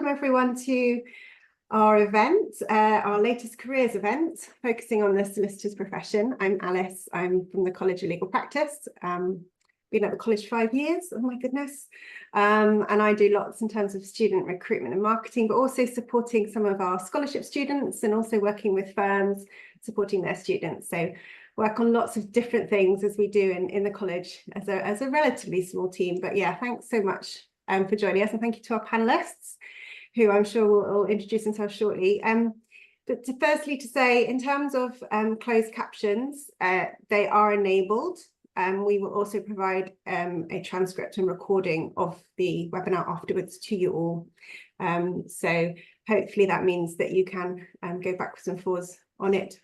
welcome everyone to our event, our latest careers event, focusing on the solicitor's profession. I'm Alice, I'm from the College of Legal Practice. Been at the college 5 years, oh my goodness. And I do lots in terms of student recruitment and marketing, but also supporting some of our scholarship students and also working with firms, supporting their students. So work on lots of different things as we do in the college as a relatively small team. But yeah, thanks so much for joining us, and thank you to our panellists, who I'm sure will introduce themselves shortly. But firstly to say, in terms of closed captions, they are enabled. We will also provide a transcript and recording of the webinar afterwards to you all. So hopefully that means that you can go backwards and forwards on it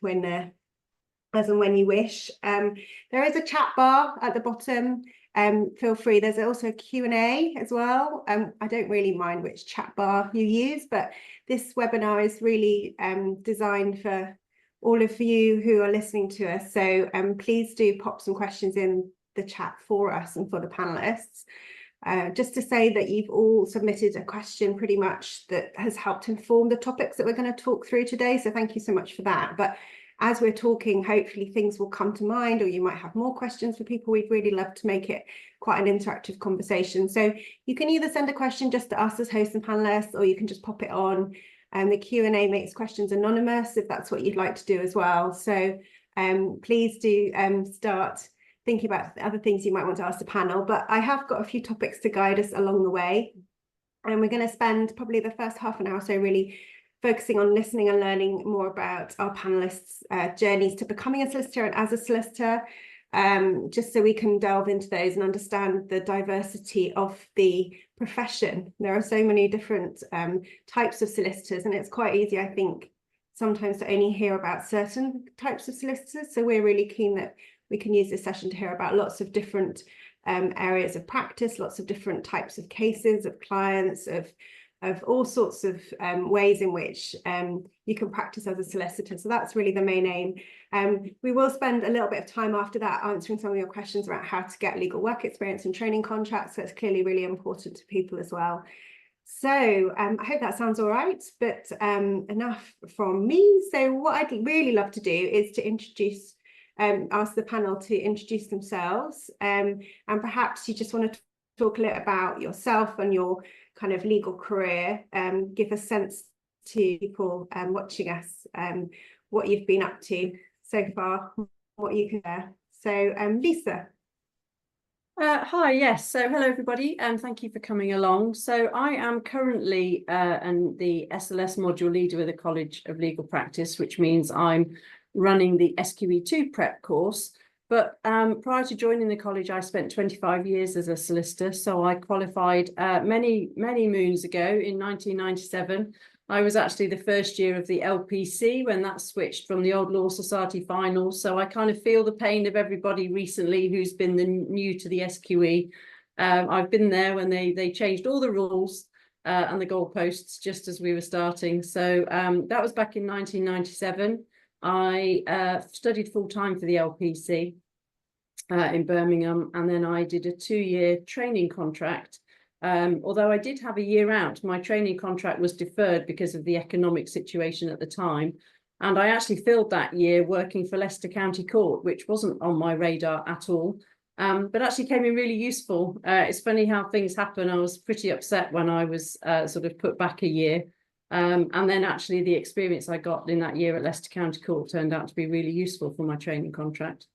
as and when you wish. There is a chat bar at the bottom. Feel free. There's also a Q&A as well. I don't really mind which chat bar you use, but this webinar is really designed for all of you who are listening to us. So please do pop some questions in the chat for us and for the panelists. Just to say that you've all submitted a question pretty much that has helped inform the topics that we're going to talk through today. So thank you so much for that. But as we're talking, hopefully things will come to mind, or you might have more questions for people. We'd really love to make it quite an interactive conversation. So you can either send a question just to us as hosts and panelists, or you can just pop it on. And the Q&A makes questions anonymous if that's what you'd like to do as well. So please do start thinking about the other things you might want to ask the panel. But I have got a few topics to guide us along the way. And we're going to spend probably the first half an hour or so really focusing on listening and learning more about our panelists' journeys to becoming a solicitor and as a solicitor, just so we can delve into those and understand the diversity of the profession. There are so many different types of solicitors, and it's quite easy, I think, sometimes to only hear about certain types of solicitors. So we're really keen that we can use this session to hear about lots of different areas of practice, lots of different types of cases, of clients, of all sorts of ways in which you can practice as a solicitor. So that's really the main aim. We will spend a little bit of time after that answering some of your questions about how to get legal work experience and training contracts. So it's clearly really important to people as well. So I hope that sounds all right, but enough from me. So what I'd really love to do is to ask the panel to introduce themselves, and perhaps you just want to talk a little about yourself and your kind of legal career, give a sense to people watching us, what you've been up to so far, what you can share. So Lisa. Hi, yes. So hello, everybody, and thank you for coming along. So I am currently the SLS module leader with the College of Legal Practice, which means I'm running the SQE2 prep course. But prior to joining the college, I spent 25 years as a solicitor. So I qualified many moons ago in 1997. I was actually the first year of the LPC when that switched from the old Law Society finals. So I kind of feel the pain of everybody recently who's been new to the SQE. I've been there when they changed all the rules and the goalposts just as we were starting. So that was back in 1997. I studied full-time for the LPC in Birmingham, and then I did a 2-year training contract. Although I did have a year out, my training contract was deferred because of the economic situation at the time. And I actually filled that year working for Leicester County Court, which wasn't on my radar at all, but actually came in really useful. It's funny how things happen. I was pretty upset when I was sort of put back a year. And then actually the experience I got in that year at Leicester County Court turned out to be really useful for my training contract.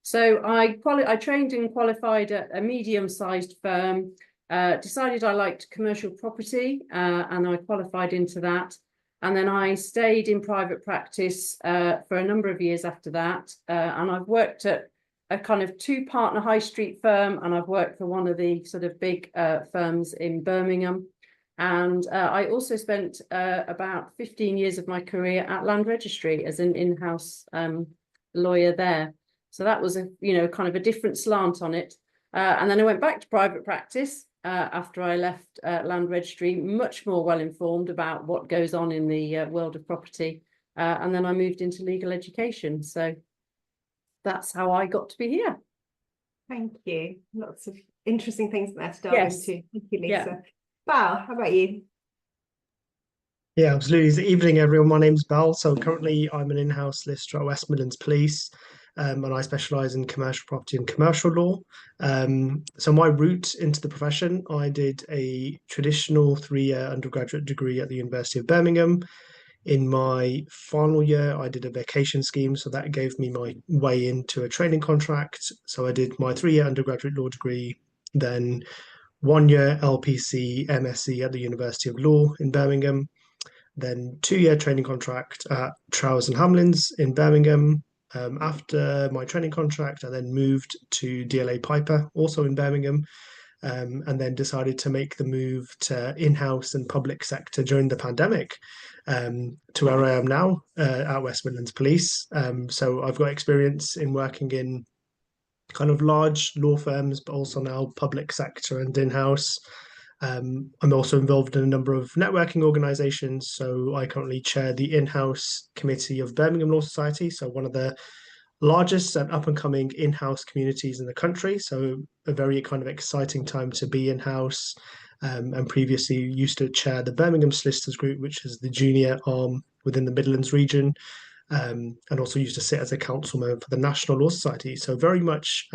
So I trained and qualified at a medium-sized firm, decided I liked commercial property, and I qualified into that. And then I stayed in private practice for a number of years after that. And I've worked at a kind of 2-partner high street firm, and I've worked for one of the sort of big firms in Birmingham. And I also spent about 15 years of my career at Land Registry as an in-house lawyer there. So that was kind of a different slant on it. And then I went back to private practice after I left Land Registry, much more well-informed about what goes on in the world of property. And then I moved into legal education. So that's how I got to be here. Thank you. Lots of interesting things there to delve into. Thank you, Lisa. Yeah. Bal, how about you? Yeah, absolutely. Good evening, everyone. My name's Bal. So currently, I'm an in-house solicitor at West Midlands Police, and I specialise in commercial property and commercial law. So my route into the profession, I did a traditional three-year undergraduate degree at the University of Birmingham. In my final year, I did a vacation scheme, so that gave me my way into a training contract. So I did my three-year undergraduate law degree, then 1 year LPC MSc at the University of Law in Birmingham, then 2 year training contract at Trowers and Hamlins in Birmingham. After my training contract, I then moved to DLA Piper, also in Birmingham, and then decided to make the move to in-house and public sector during the pandemic, to where I am now at West Midlands Police. So I've got experience in working in kind of large law firms, but also now public sector and in-house. I'm also involved in a number of networking organisations. So I currently chair the in-house committee of Birmingham Law Society, so one of the largest and up-and-coming in-house communities in the country. So a very kind of exciting time to be in-house. And previously used to chair the Birmingham Solicitors Group, which is the junior arm within the Midlands region, and also used to sit as a councilman for the National Law Society. So very much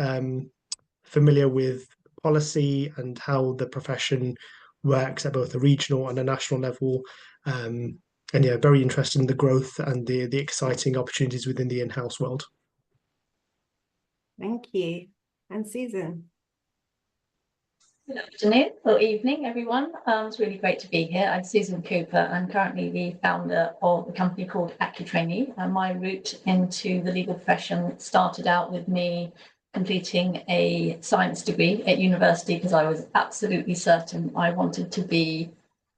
familiar with policy and how the profession works at both a regional and a national level. And yeah, very interested in the growth and the exciting opportunities within the in-house world. Thank you. And Susan. Good afternoon or evening, everyone. It's really great to be here. I'm Susan Cooper. I'm currently the founder of a company called AccuTrainee. My route into the legal profession started out with me completing a science degree at university because I was absolutely certain I wanted to be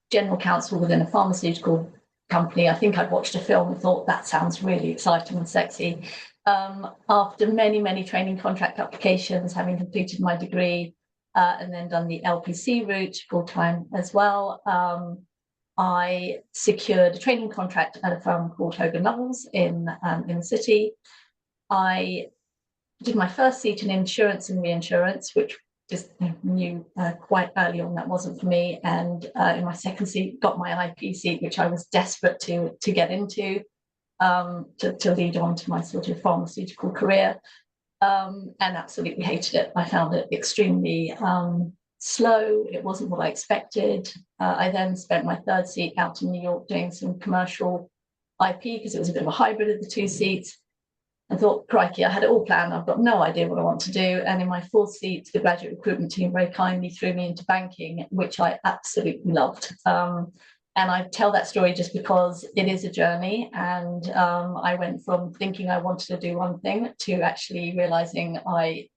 general counsel within a pharmaceutical company. I think I'd watched a film and thought that sounds really exciting and sexy. After many training contract applications, having completed my degree, and then done the LPC route full-time as well, I secured a training contract at a firm called Hogan Lovells in the city. I did my first seat in insurance and reinsurance, which just knew quite early on that wasn't for me. And in my second seat, got my IP seat, which I was desperate to get into, to lead on to my sort of pharmaceutical career. And absolutely hated it. I found it extremely slow. It wasn't what I expected. I then spent my third seat out in New York doing some commercial IP because it was a bit of a hybrid of the two seats. I thought, crikey, I had it all planned. I've got no idea what I want to do. And in my fourth seat, the graduate recruitment team very kindly threw me into banking, which I absolutely loved. And I tell that story just because it is a journey. And I went from thinking I wanted to do one thing to actually realizing I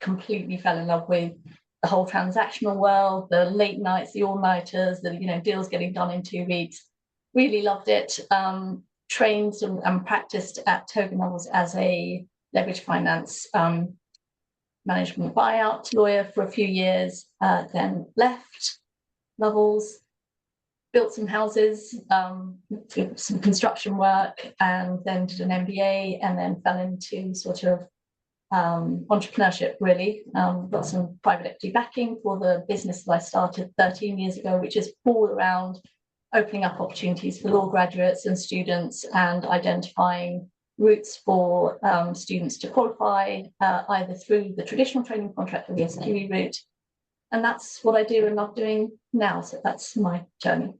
completely fell in love with the whole transactional world, the late nights, the all-nighters, the deals getting done in 2 weeks. Really loved it. Trained and practiced at Hogan Lovells as a leverage finance management buyout lawyer for a few years, then left Lovells, built some houses, did some construction work, and then did an MBA, and then fell into sort of entrepreneurship, really. Got some private equity backing for the business that I started 13 years ago, which is all around opening up opportunities for law graduates and students and identifying routes for students to qualify, either through the traditional training contract or the SQE route. And that's what I do and love doing now. So that's my journey.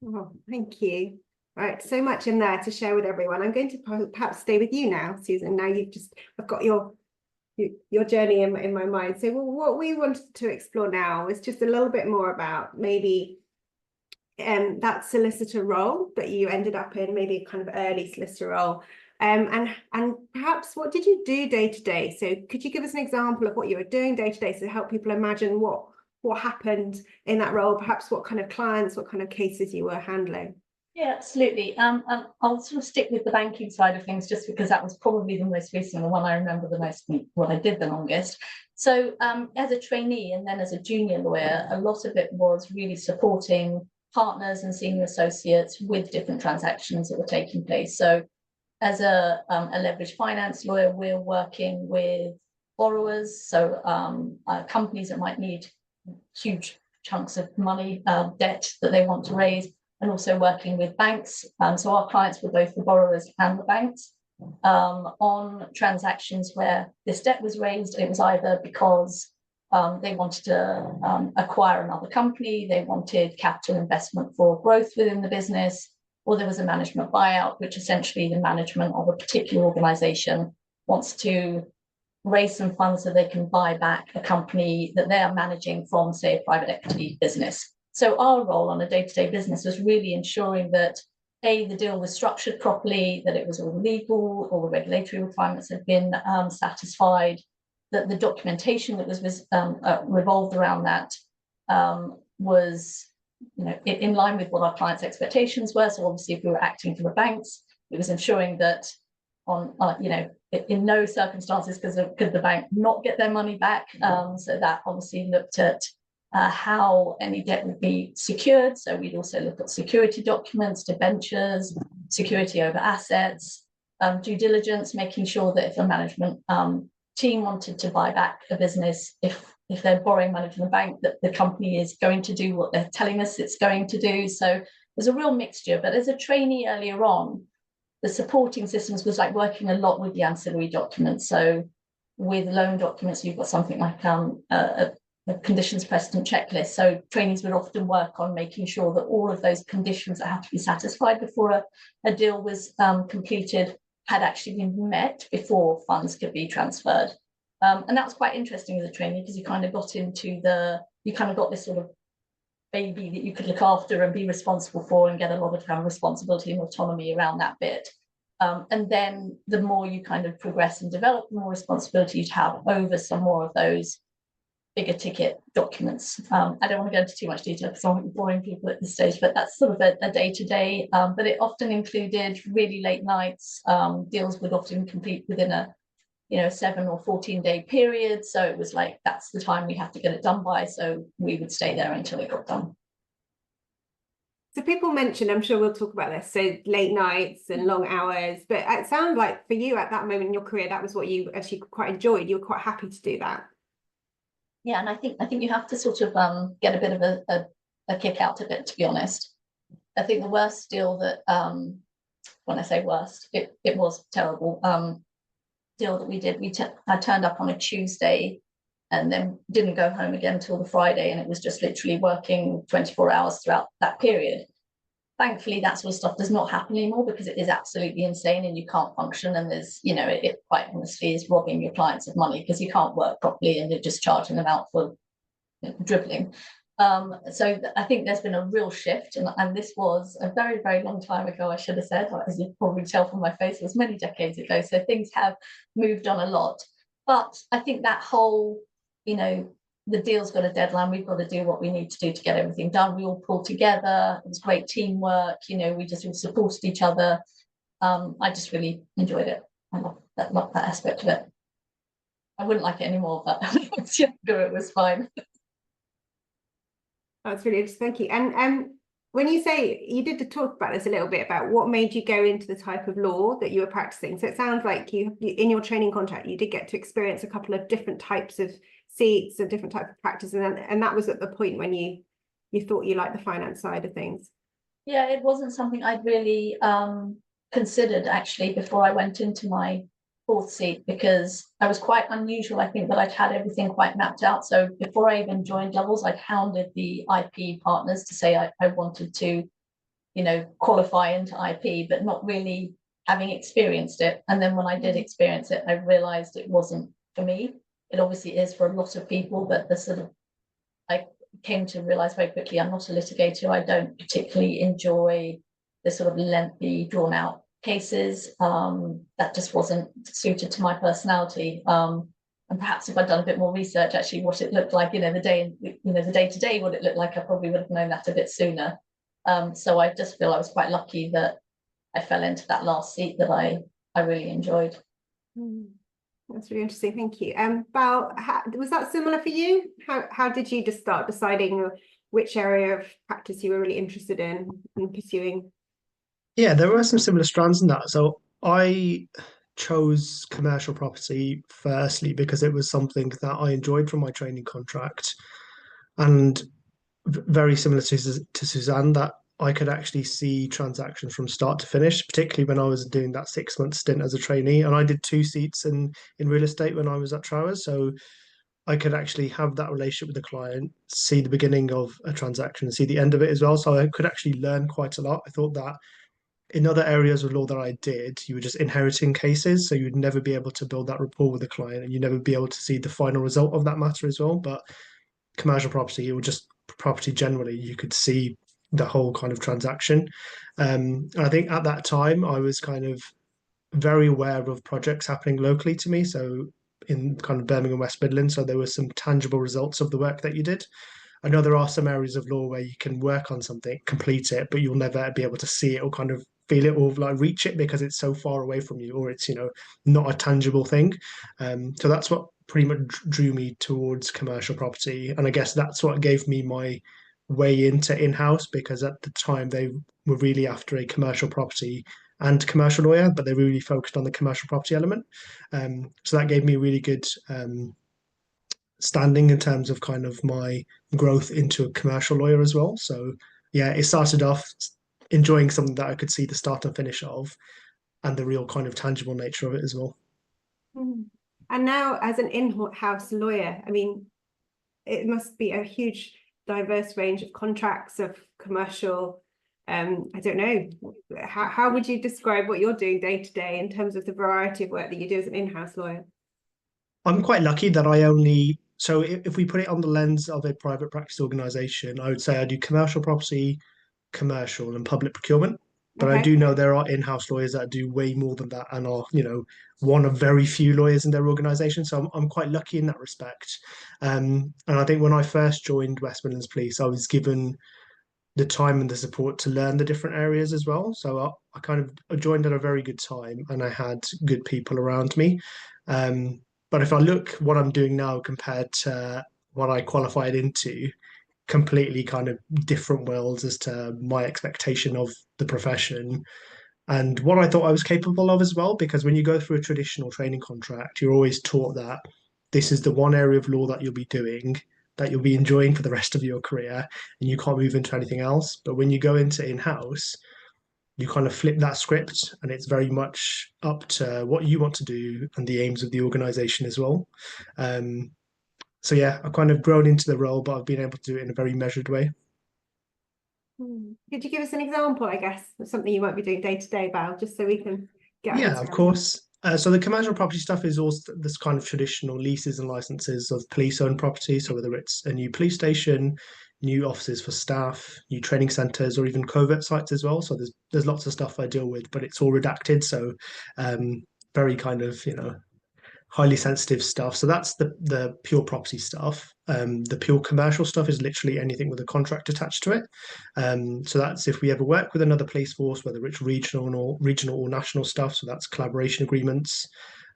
Oh, thank you. Right, so much in there to share with everyone. I'm going to perhaps stay with you now, Susan. Now I've got your journey in my mind. So what we wanted to explore now is just a little bit more about maybe that solicitor role that you ended up in, maybe a kind of early solicitor role, and perhaps what did you do day to day? So could you give us an example of what you were doing day to day to help people imagine what happened in that role, perhaps what kind of clients, what kind of cases you were handling? Yeah, absolutely. I'll sort of stick with the banking side of things just because that was probably the most recent, the one I remember the most, what I did the longest. So as a trainee and then as a junior lawyer, a lot of it was really supporting partners and senior associates with different transactions that were taking place. So as a leveraged finance lawyer, we're working with borrowers, so companies that might need huge chunks of money, debt that they want to raise, and also working with banks. So our clients were both the borrowers and the banks. On transactions where this debt was raised, it was either because they wanted to acquire another company, they wanted capital investment for growth within the business, or there was a management buyout, which essentially the management of a particular organization wants to raise some funds so they can buy back a company that they are managing from, say, a private equity business. So our role on a day-to-day business was really ensuring that A, the deal was structured properly, that it was all legal, all the regulatory requirements had been satisfied, that the documentation that was revolved around that was, you know, in line with what our clients' expectations were. So obviously, if we were acting for the banks, it was ensuring that on, you know, in no circumstances could the bank not get their money back. So that obviously looked at how any debt would be secured. So we'd also look at security documents, debentures, security over assets, due diligence, making sure that if a management team wanted to buy back a business, if they're borrowing money from the bank, that the company is going to do what they're telling us it's going to do. So there's a real mixture. But as a trainee earlier on, the supporting systems was like working a lot with the ancillary documents. So with loan documents, you've got something like a conditions precedent checklist. So trainees would often work on making sure that all of those conditions that have to be satisfied before a deal was completed had actually been met before funds could be transferred. And that was quite interesting as a trainee, because you kind of got into you kind of got this sort of baby that you could look after and be responsible for and get a lot of kind of responsibility and autonomy around that bit. And then the more you kind of progress and develop, the more responsibility you'd have over some more of those bigger ticket documents. I don't want to go into too much detail because I won't be boring people at this stage, but that's sort of a day-to-day. But it often included really late nights. Deals would often complete within a 7 or 14-day period. So it was like, that's the time we have to get it done by. So we would stay there until it got done. So people mentioned, I'm sure we'll talk about this, so late nights and long hours, but it sounds like for you at that moment in your career, that was what you actually quite enjoyed. You were quite happy to do that. Yeah, and I think you have to sort of get a bit of a kick out of it, to be honest. I think the worst deal that, when I say worst, it was terrible. Deal that we did, I turned up on a Tuesday and then didn't go home again until the Friday, and it was just literally working 24 hours throughout that period. Thankfully, that sort of stuff does not happen anymore, because it is absolutely insane and you can't function, and there's, it quite honestly is robbing your clients of money, because you can't work properly and you're just charging them out for dribbling. So I think there's been a real shift, and this was a very, very long time ago, I should have said, as you probably tell from my face, it was many decades ago. So things have moved on a lot. But I think that whole, the deal's got a deadline, we've got to do what we need to do to get everything done. We all pulled together, it was great teamwork, we just all supported each other. I just really enjoyed it. I love that aspect of it. I wouldn't like it anymore, but when I was younger, it was fine. That's really interesting, thank you. And when you say, you did talk about this a little bit, about what made you go into the type of law that you were practicing. So it sounds like you in your training contract, you did get to experience a couple of different types of seats and different types of practice, and that was at the point when you thought you liked the finance side of things. Yeah, it wasn't something I'd really considered actually before I went into my fourth seat, because I was quite unusual. I think that I'd had everything quite mapped out. So before I even joined Levels, I'd hounded the IP partners to say I wanted to, qualify into IP, but not really having experienced it. And then when I did experience it, I realized it wasn't for me. It obviously is for a lot of people, but I came to realize very quickly, I'm not a litigator. I don't particularly enjoy the sort of lengthy, drawn out cases. That just wasn't suited to my personality. And perhaps if I'd done a bit more research, actually what it looked like, the day-to-day, what it looked like, I probably would have known that a bit sooner. So I just feel I was quite lucky that I fell into that last seat that I really enjoyed. That's really interesting, thank you. Bal, was that similar for you? How did you just start deciding which area of practice you were really interested in pursuing? Yeah, there were some similar strands in that. So I chose commercial property firstly because it was something that I enjoyed from my training contract, and very similar to Suzanne, that I could actually see transactions from start to finish, particularly when I was doing that 6 month stint as a trainee. And I did 2 seats in real estate when I was at Trowers. So I could actually have that relationship with the client, see the beginning of a transaction, and see the end of it as well. So I could actually learn quite a lot. I thought that in other areas of law that I did, you were just inheriting cases, so you'd never be able to build that rapport with the client, and you'd never be able to see the final result of that matter as well. But commercial property, or just property generally, you could see the whole kind of transaction. And I think at that time, I was kind of very aware of projects happening locally to me. So in kind of Birmingham, West Midlands, so there were some tangible results of the work that you did. I know there are some areas of law where you can work on something, complete it, but you'll never be able to see it or kind of feel it or like reach it because it's so far away from you, or it's, you know, not a tangible thing. So that's what pretty much drew me towards commercial property. And I guess that's what gave me my way into in-house, because at the time they were really after a commercial property and commercial lawyer, but they really focused on the commercial property element. So that gave me a really good standing in terms of kind of my growth into a commercial lawyer as well. So yeah, it started off enjoying something that I could see the start and finish of, and the real kind of tangible nature of it as well. And now, as an in-house lawyer, I mean, it must be a huge, diverse range of contracts, of commercial. I don't know, how would you describe what you're doing day to day in terms of the variety of work that you do as an in-house lawyer? I'm quite lucky that I only, so if we put it on the lens of a private practice organization, I would say I do commercial property, commercial, and public procurement. But I Okay. do know there are in-house lawyers that do way more than that and are, you know, one of very few lawyers in their organization. So I'm quite lucky in that respect. And I think when I first joined West Midlands Police, I was given the time and the support to learn the different areas as well. So I kind of I joined at a very good time, and I had good people around me. But if I look what I'm doing now compared to what I qualified into, completely kind of different worlds as to my expectation of the profession and what I thought I was capable of as well. Because when you go through a traditional training contract, you're always taught that this is the one area of law that you'll be doing, that you'll be enjoying for the rest of your career, and you can't move into anything else. But when you go into in-house, you kind of flip that script, and it's very much up to what you want to do and the aims of the organization as well. So yeah, I've kind of grown into the role, but I've been able to do it in a very measured way. Could you give us an example, I guess, of something you might be doing day to day, Bal, just so we can get our Yeah, heads of around it? course. So the commercial property stuff is also this kind of traditional leases and licenses of police-owned property. So whether it's a new police station, new offices for staff, new training centres, or even covert sites as well. So there's lots of stuff I deal with, but it's all redacted. So very kind of, you know, highly sensitive stuff. So that's the pure property stuff. The pure commercial stuff is literally anything with a contract attached to it. So that's if we ever work with another police force, whether it's regional or national stuff. So that's collaboration agreements.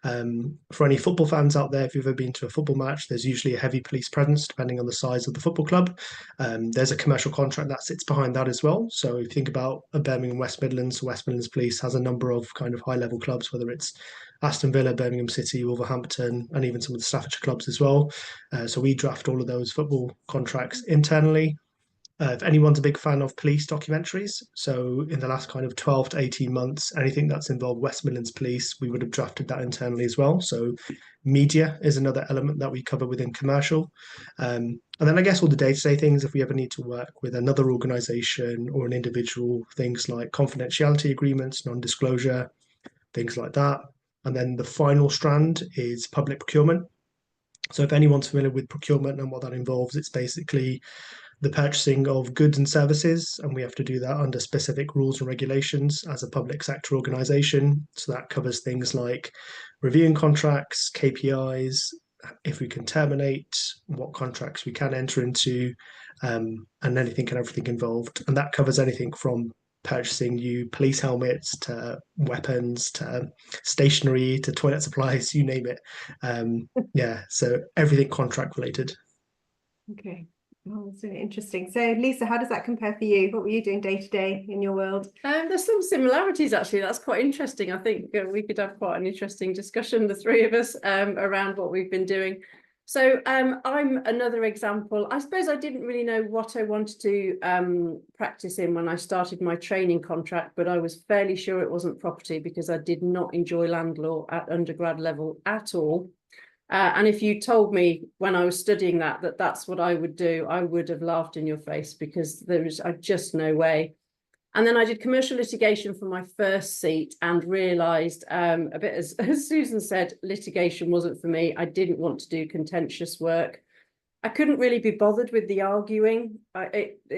For any football fans out there, if you've ever been to a football match, there's usually a heavy police presence depending on the size of the football club. There's a commercial contract that sits behind that as well. So if you think about a Birmingham West Midlands Police has a number of kind of high level clubs, whether it's Aston Villa, Birmingham City, Wolverhampton, and even some of the Staffordshire clubs as well. So we draft all of those football contracts internally. If anyone's a big fan of police documentaries, so in the last kind of 12 to 18 months, anything that's involved West Midlands Police, we would have drafted that internally as well. So media is another element that we cover within commercial. And then I guess all the day-to-day things, if we ever need to work with another organisation or an individual, things like confidentiality agreements, non-disclosure, things like that. And then the final strand is public procurement. So if anyone's familiar with procurement and what that involves, it's basically the purchasing of goods and services, and we have to do that under specific rules and regulations as a public sector organisation. So that covers things like reviewing contracts, KPIs, if we can terminate, what contracts we can enter into, and anything and everything involved. And that covers anything from purchasing new police helmets to weapons to stationery to toilet supplies, you name it. Yeah, so everything contract related. Okay. Oh, that's really interesting. So, Lisa, how does that compare for you? What were you doing day to day in your world? There's some similarities actually. That's quite interesting. I think we could have quite an interesting discussion, the three of us, around what we've been doing. So I'm another example. I suppose I didn't really know what I wanted to practice in when I started my training contract, but I was fairly sure it wasn't property because I did not enjoy land law at undergrad level at all. And if you told me when I was studying that that's what I would do, I would have laughed in your face because there is just no way. And then I did commercial litigation for my first seat and realised a bit as Susan said, litigation wasn't for me. I didn't want to do contentious work. I couldn't really be bothered with the arguing.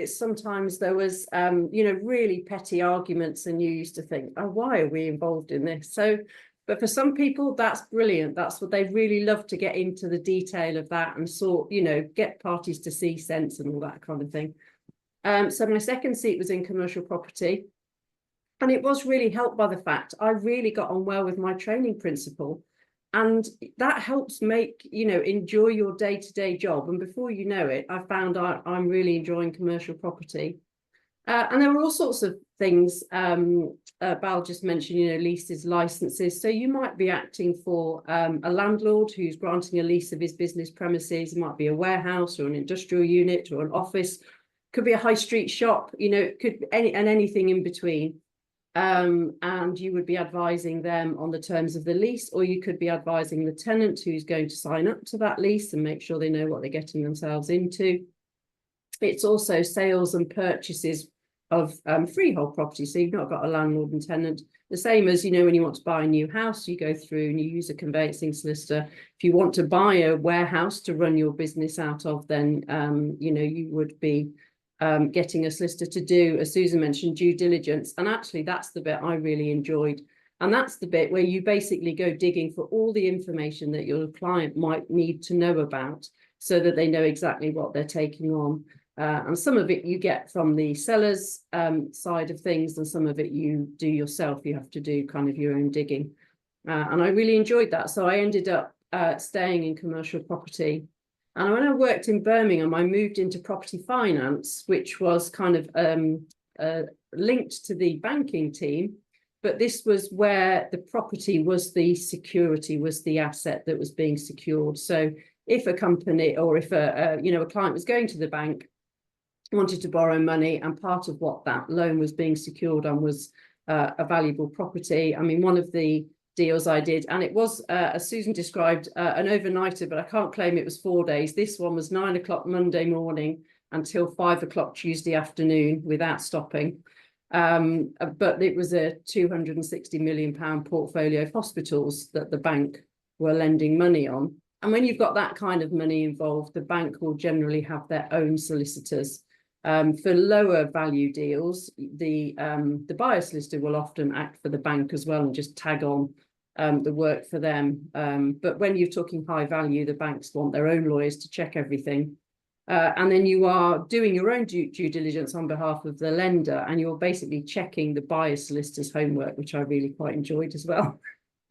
Sometimes there was, really petty arguments and you used to think, oh, why are we involved in this? But for some people, that's brilliant. That's what they really love, to get into the detail of that and get parties to see sense and all that kind of thing. So my second seat was in commercial property, and it was really helped by the fact I really got on well with my training principal, and that helps make, enjoy your day-to-day job. And before you know it, I found I'm really enjoying commercial property. And there were all sorts of things. Bal just mentioned, leases, licenses. So you might be acting for a landlord who's granting a lease of his business premises. It might be a warehouse or an industrial unit or an office. Could be a high street shop, it could be anything in between. And you would be advising them on the terms of the lease, or you could be advising the tenant who's going to sign up to that lease and make sure they know what they're getting themselves into. It's also sales and purchases of freehold property. So you've not got a landlord and tenant. The same as, when you want to buy a new house, you go through and you use a conveyancing solicitor. If you want to buy a warehouse to run your business out of, then, you would be getting a solicitor to do, as Susan mentioned, due diligence. And actually, that's the bit I really enjoyed. And that's the bit where you basically go digging for all the information that your client might need to know about so that they know exactly what they're taking on. And some of it you get from the seller's side of things, and some of it you do yourself. You have to do kind of your own digging. And I really enjoyed that. So I ended up staying in commercial property. And when I worked in Birmingham, I moved into property finance, which was kind of linked to the banking team. But this was where the property was the security, was the asset that was being secured. So if a company or if a client was going to the bank, wanted to borrow money, and part of what that loan was being secured on was a valuable property. I mean, one of the deals I did, and it was, as Susan described, an overnighter, but I can't claim it was 4 days. This one was 9 o'clock Monday morning until 5 o'clock Tuesday afternoon without stopping. But it was a £260 million portfolio of hospitals that the bank were lending money on. And when you've got that kind of money involved, the bank will generally have their own solicitors. For lower value deals, the buyer solicitor will often act for the bank as well and just tag on the work for them. But when you're talking high value, the banks want their own lawyers to check everything. And then you are doing your own due diligence on behalf of the lender, and you're basically checking the buyer solicitor's homework, which I really quite enjoyed as well.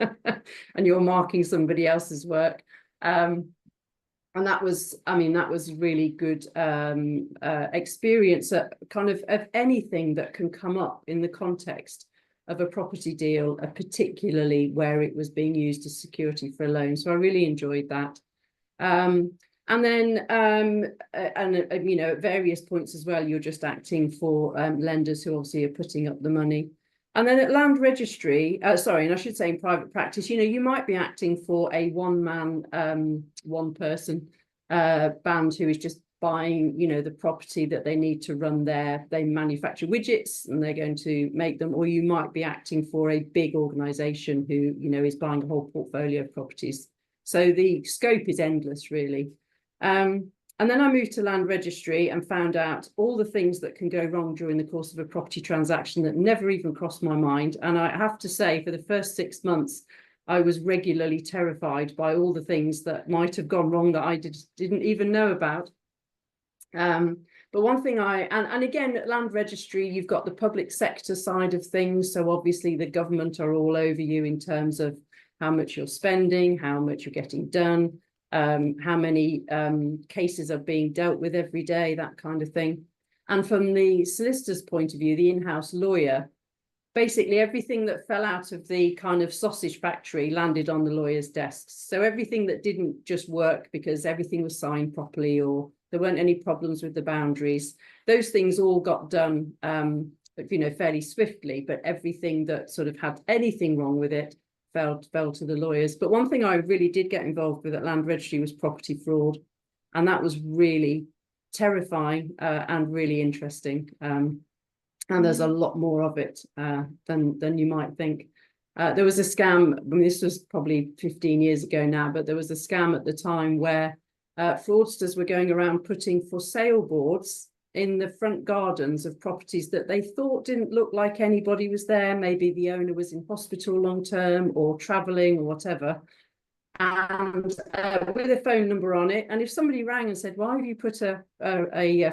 And you're marking somebody else's work. And that was really good experience kind of anything that can come up in the context of a property deal, particularly where it was being used as security for a loan. So I really enjoyed that. And then, at various points as well, you're just acting for lenders who obviously are putting up the money. And then at land registry, and I should say in private practice, you might be acting for a one-man, one-person band who is just buying, the property that they need to run they manufacture widgets and they're going to make them, or you might be acting for a big organization who, is buying a whole portfolio of properties. So the scope is endless, really. And then I moved to land registry and found out all the things that can go wrong during the course of a property transaction that never even crossed my mind. And I have to say, for the first 6 months, I was regularly terrified by all the things that might have gone wrong that I didn't even know about. But one thing and again, at land registry, you've got the public sector side of things. So obviously the government are all over you in terms of how much you're spending, how much you're getting done, how many cases are being dealt with every day, that kind of thing. And from the solicitor's point of view, the in-house lawyer, basically everything that fell out of the kind of sausage factory landed on the lawyers' desks. So everything that didn't just work because everything was signed properly or there weren't any problems with the boundaries, those things all got done, fairly swiftly. But everything that sort of had anything wrong with it fell to the lawyers. But one thing I really did get involved with at Land Registry was property fraud, and that was really terrifying and really interesting. And there's a lot more of it than you might think. There was a scam, I mean, this was probably 15 years ago now, but there was a scam at the time where fraudsters were going around putting for sale boards in the front gardens of properties that they thought didn't look like anybody was there. Maybe the owner was in hospital long term or traveling or whatever. And with a phone number on it. And if somebody rang and said, why have you put a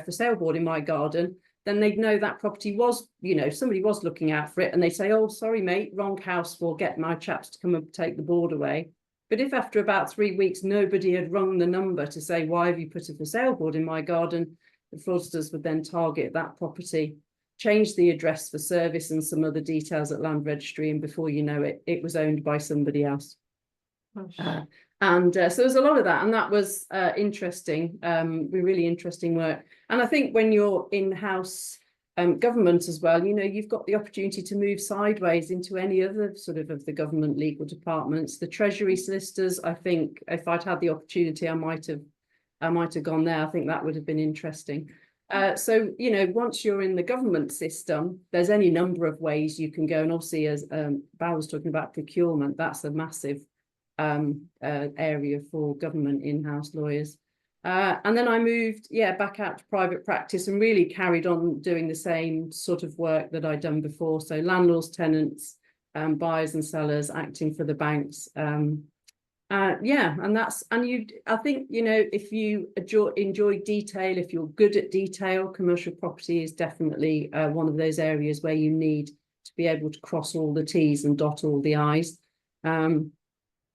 for sale board in my garden? Then they'd know that property was, somebody was looking out for it, and they say, oh, sorry, mate, wrong house, we'll get my chaps to come and take the board away. But if after about 3 weeks, nobody had rung the number to say, why have you put a for sale board in my garden? The fraudsters would then target that property, change the address for service and some other details at Land Registry, and before you know it, it was owned by somebody else. So there's a lot of that, and that was interesting, really interesting work. And I think when you're in-house government as well, you've got the opportunity to move sideways into any other sort of the government legal departments. The Treasury solicitors, I think, if I'd had the opportunity, I might have gone there. I think that would have been interesting. So once you're in the government system, there's any number of ways you can go. And obviously, as Bal was talking about procurement, that's a massive area for government in-house lawyers. And then I moved back out to private practice and really carried on doing the same sort of work that I'd done before. So landlords, tenants, buyers and sellers, acting for the banks. I think if you enjoy detail, if you're good at detail, commercial property is definitely one of those areas where you need to be able to cross all the T's and dot all the I's.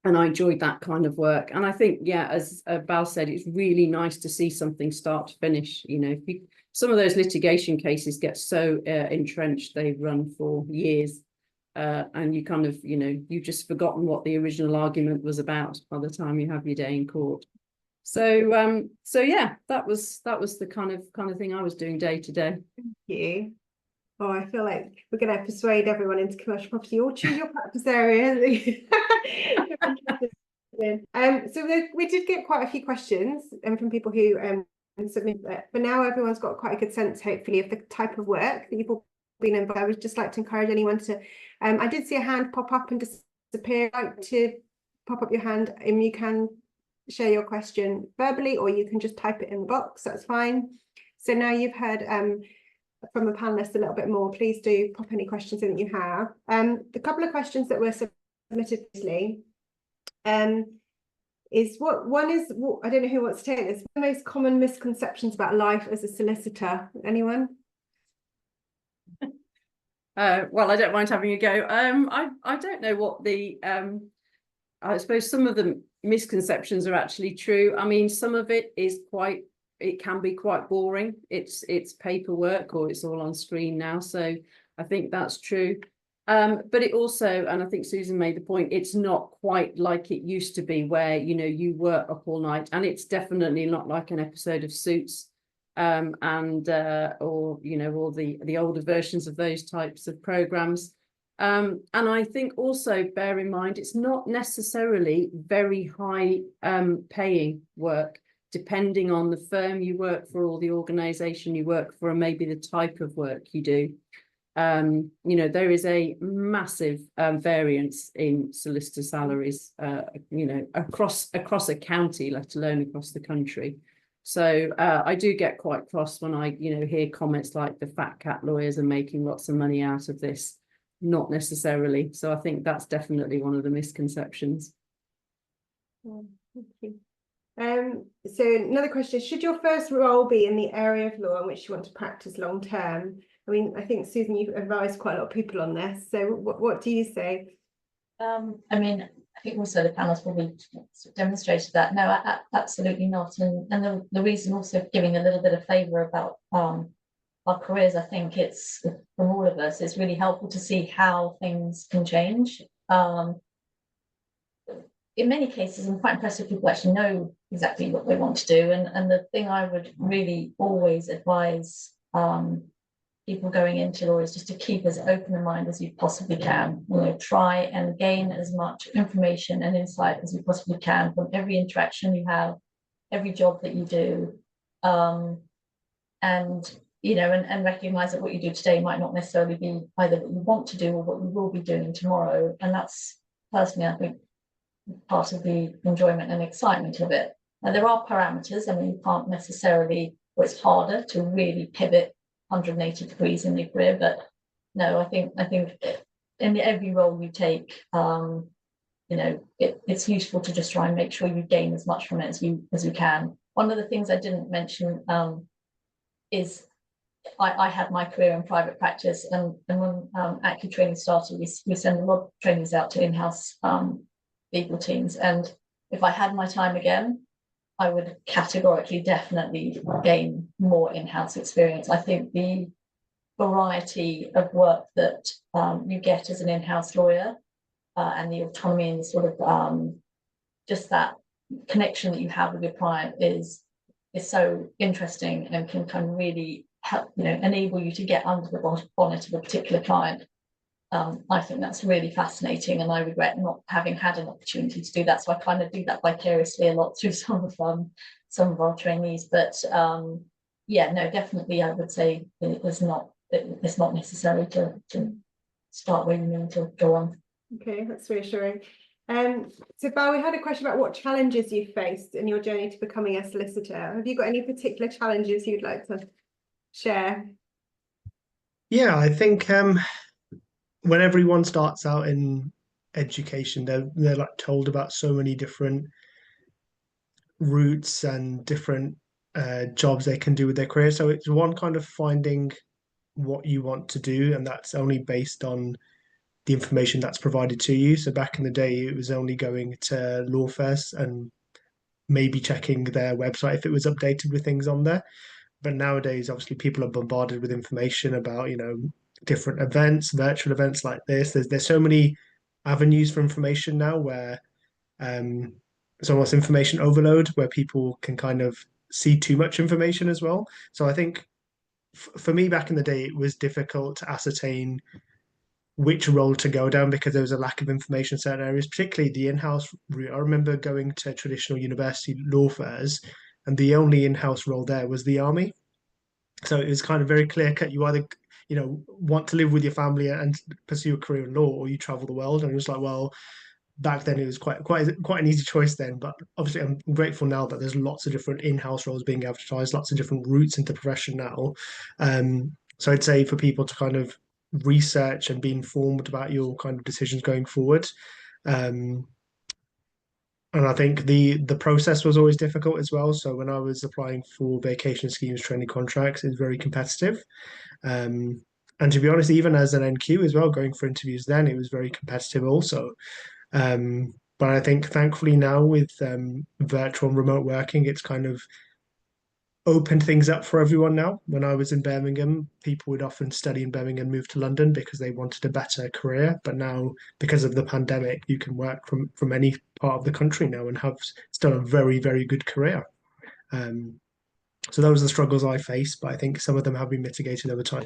And I enjoyed that kind of work. And I think, as Bal said, it's really nice to see something start to finish. Some of those litigation cases get so entrenched, they run for years. And you kind of, you've just forgotten what the original argument was about by the time you have your day in court. So that was the kind of thing I was doing day to day. Thank you. Oh, I feel like we're going to persuade everyone into commercial property or choose your practice area. So we did get quite a few questions from people who submitted it, but now everyone's got quite a good sense, hopefully, of the type of work that you've all been involved. I would just like to encourage anyone to, I did see a hand pop up and disappear. I'd like to pop up your hand and you can share your question verbally, or you can just type it in the box, that's fine. So now you've heard from the panelists a little bit more, please do pop any questions in that you have. The couple of questions that were submitted previously is I don't know who wants to take this, the most common misconceptions about life as a solicitor. Anyone? Well, I don't mind having a go. I don't know what the I suppose some of the misconceptions are actually true. I mean, some of it is it can be quite boring. It's paperwork, or it's all on screen now. So I think that's true. But it also, and I think Susan made the point, it's not quite like it used to be where, you work up all night, and it's definitely not like an episode of Suits or the older versions of those types of programs. And I think also bear in mind, it's not necessarily very high paying work, depending on the firm you work for or the organization you work for, and maybe the type of work you do. There is a massive variance in solicitor salaries, across a county, let alone across the country. So I do get quite cross when I, hear comments like the fat cat lawyers are making lots of money out of this. Not necessarily. So I think that's definitely one of the misconceptions. Thank you. So another question, should your first role be in the area of law in which you want to practice long term? I mean, I think, Susan, you've advised quite a lot of people on this. So what do you say? I mean, I think also the panels probably demonstrated that. No, absolutely not. And the reason also giving a little bit of flavour about our careers, I think it's, from all of us, it's really helpful to see how things can change. In many cases, I'm quite impressed if people actually know exactly what they want to do. And the thing I would really always advise people going into law is just to keep as open a mind as you possibly can. You know, try and gain as much information and insight as you possibly can from every interaction you have, every job that you do. And you know, and recognize that what you do today might not necessarily be either what you want to do or what you will be doing tomorrow. And that's personally, I think, part of the enjoyment and excitement of it. Now, there are parameters. I mean, you can't necessarily, or it's harder to really pivot 180 degrees in your career. But no, I think in every role you take, you know, it's useful to just try and make sure you gain as much from it as you can. One of the things I didn't mention is I had my career in private practice, and when AccuTraining started, we send a lot of trainings out to in-house legal teams. And if I had my time again, I would categorically definitely gain more in-house experience. I think the variety of work that you get as an in-house lawyer and the autonomy and sort of just that connection that you have with your client is so interesting and can kind of really help, you know, enable you to get under the bonnet of a particular client. I think that's really fascinating, and I regret not having had an opportunity to do that. So I kind of do that vicariously a lot through some of our trainees. But yeah, no, definitely, I would say it's not necessary to start where you need to go on. Okay, that's reassuring. So Bal, we had a question about what challenges you faced in your journey to becoming a solicitor. Have you got any particular challenges you'd like to share? Yeah, I think when everyone starts out in education, they're like told about so many different routes and different jobs they can do with their career. So it's one kind of finding what you want to do, and that's only based on the information that's provided to you. So back in the day, it was only going to law fairs and maybe checking their website if it was updated with things on there. But nowadays, obviously, people are bombarded with information about, you know, different events, virtual events like this. There's so many avenues for information now where it's almost information overload, where people can kind of see too much information as well. So I think for me back in the day, it was difficult to ascertain which role to go down because there was a lack of information in certain areas, particularly the in-house route. I remember going to traditional university law fairs, and the only in-house role there was the army. So it was kind of very clear cut. You either, you know, want to live with your family and pursue a career in law, or you travel the world. And it was like, well, back then it was quite an easy choice then. But obviously, I'm grateful now that there's lots of different in-house roles being advertised, lots of different routes into profession now. So I'd say for people to kind of research and be informed about your kind of decisions going forward. And I think the process was always difficult as well. So when I was applying for vacation schemes training contracts, it's very competitive. And to be honest, even as an NQ as well, going for interviews then, it was very competitive also. But I think thankfully now with virtual and remote working, it's kind of opened things up for everyone now. When I was in Birmingham, people would often study in Birmingham and move to London because they wanted a better career. But now, because of the pandemic, you can work from any part of the country now and have still a very, very good career. So those are the struggles I face, but I think some of them have been mitigated over time.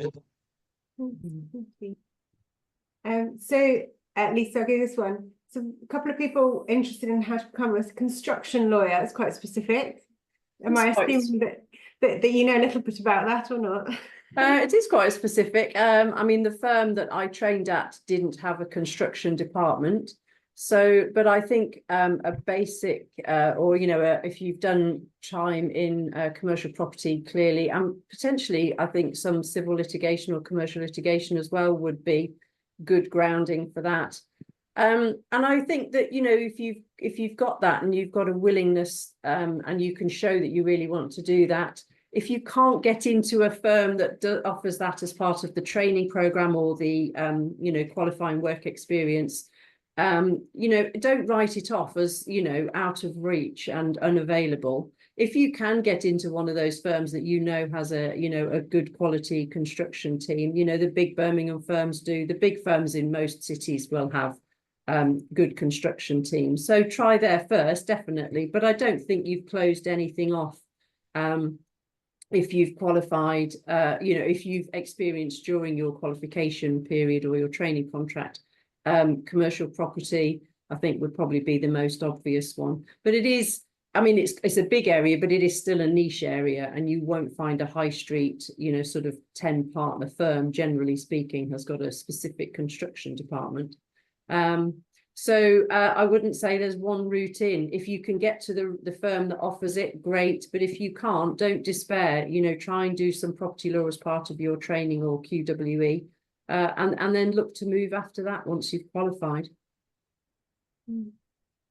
So at least I'll give this one. So a couple of people interested in how to become a construction lawyer. It's quite specific. Am I assuming that you know a little bit about that or not? It is quite specific. I mean, the firm that I trained at didn't have a construction department. So, but I think a basic or, you know, if you've done time in commercial property, clearly, and potentially, I think some civil litigation or commercial litigation as well would be good grounding for that. And I think that, you know, if you've got that and you've got a willingness and you can show that you really want to do that, if you can't get into a firm that offers that as part of the training program or the you know, qualifying work experience, you know, don't write it off as, you know, out of reach and unavailable. if you can get into one of those firms that has a good quality construction team, the big Birmingham firms do, the big firms in most cities will have good construction teams. So try there first, definitely. But I don't think you've closed anything off. If you've qualified, if you've experienced during your qualification period or your training contract, commercial property, I think would probably be the most obvious one. But it is, it's a big area, but it is still a niche area, and you won't find a high street, sort of 10 partner firm, generally speaking, has got a specific construction department. So I wouldn't say there's one route in. If you can get to the firm that offers it, great. But if you can't, don't despair. Try and do some property law as part of your training or QWE, and then look to move after that once you've qualified. And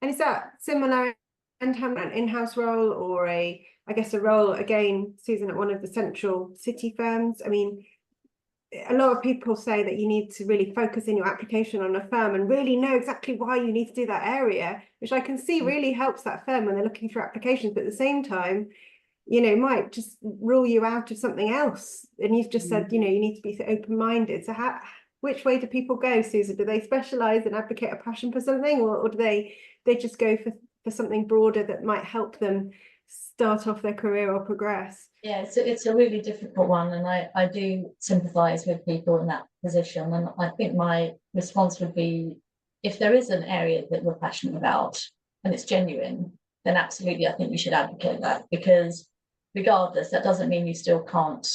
is that similar and having an in-house role, or a role again, Susan, at one of the central city firms? I mean, a lot of people say that you need to really focus in your application on a firm and really know exactly why you need to do that area, which I can see really helps that firm when they're looking through applications, but at the same time, might just rule you out of something else. And you've just said, you need to be so open-minded. So which way do people go, Susan? Do they specialise and advocate a passion for something, or do they just go for something broader that might help them start off their career or progress? Yeah, it's a really difficult one, and I do sympathise with people in that position. And I think my response would be, if there is an area that we're passionate about and it's genuine, then absolutely I think you should advocate that, because regardless, that doesn't mean you still can't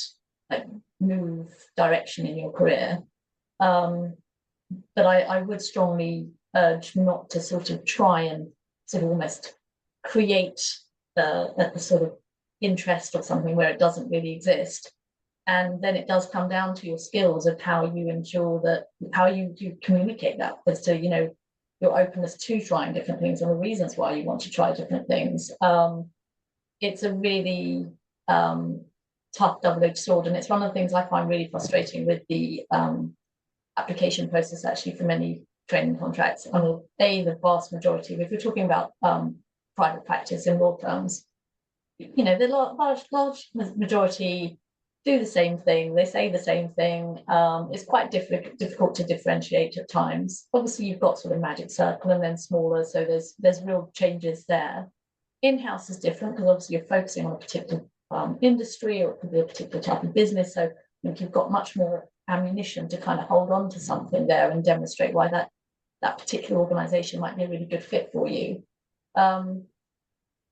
move direction in your career. But I would strongly urge not to sort of try and sort of almost create the sort of interest or something where it doesn't really exist. And then it does come down to your skills of how you ensure that, how you communicate that as to, your openness to trying different things and the reasons why you want to try different things. It's a really tough double-edged sword, and it's one of the things I find really frustrating with the application process actually for many training contracts. I mean, the vast majority, if we're talking about private practice in law firms, the large majority do the same thing, they say the same thing. It's quite difficult to differentiate at times. Obviously, you've got sort of magic circle and then smaller, so there's real changes there. In-house is different because obviously you're focusing on a particular industry, or it could be a particular type of business, so you've got much more ammunition to kind of hold on to something there and demonstrate why that particular organisation might be a really good fit for you.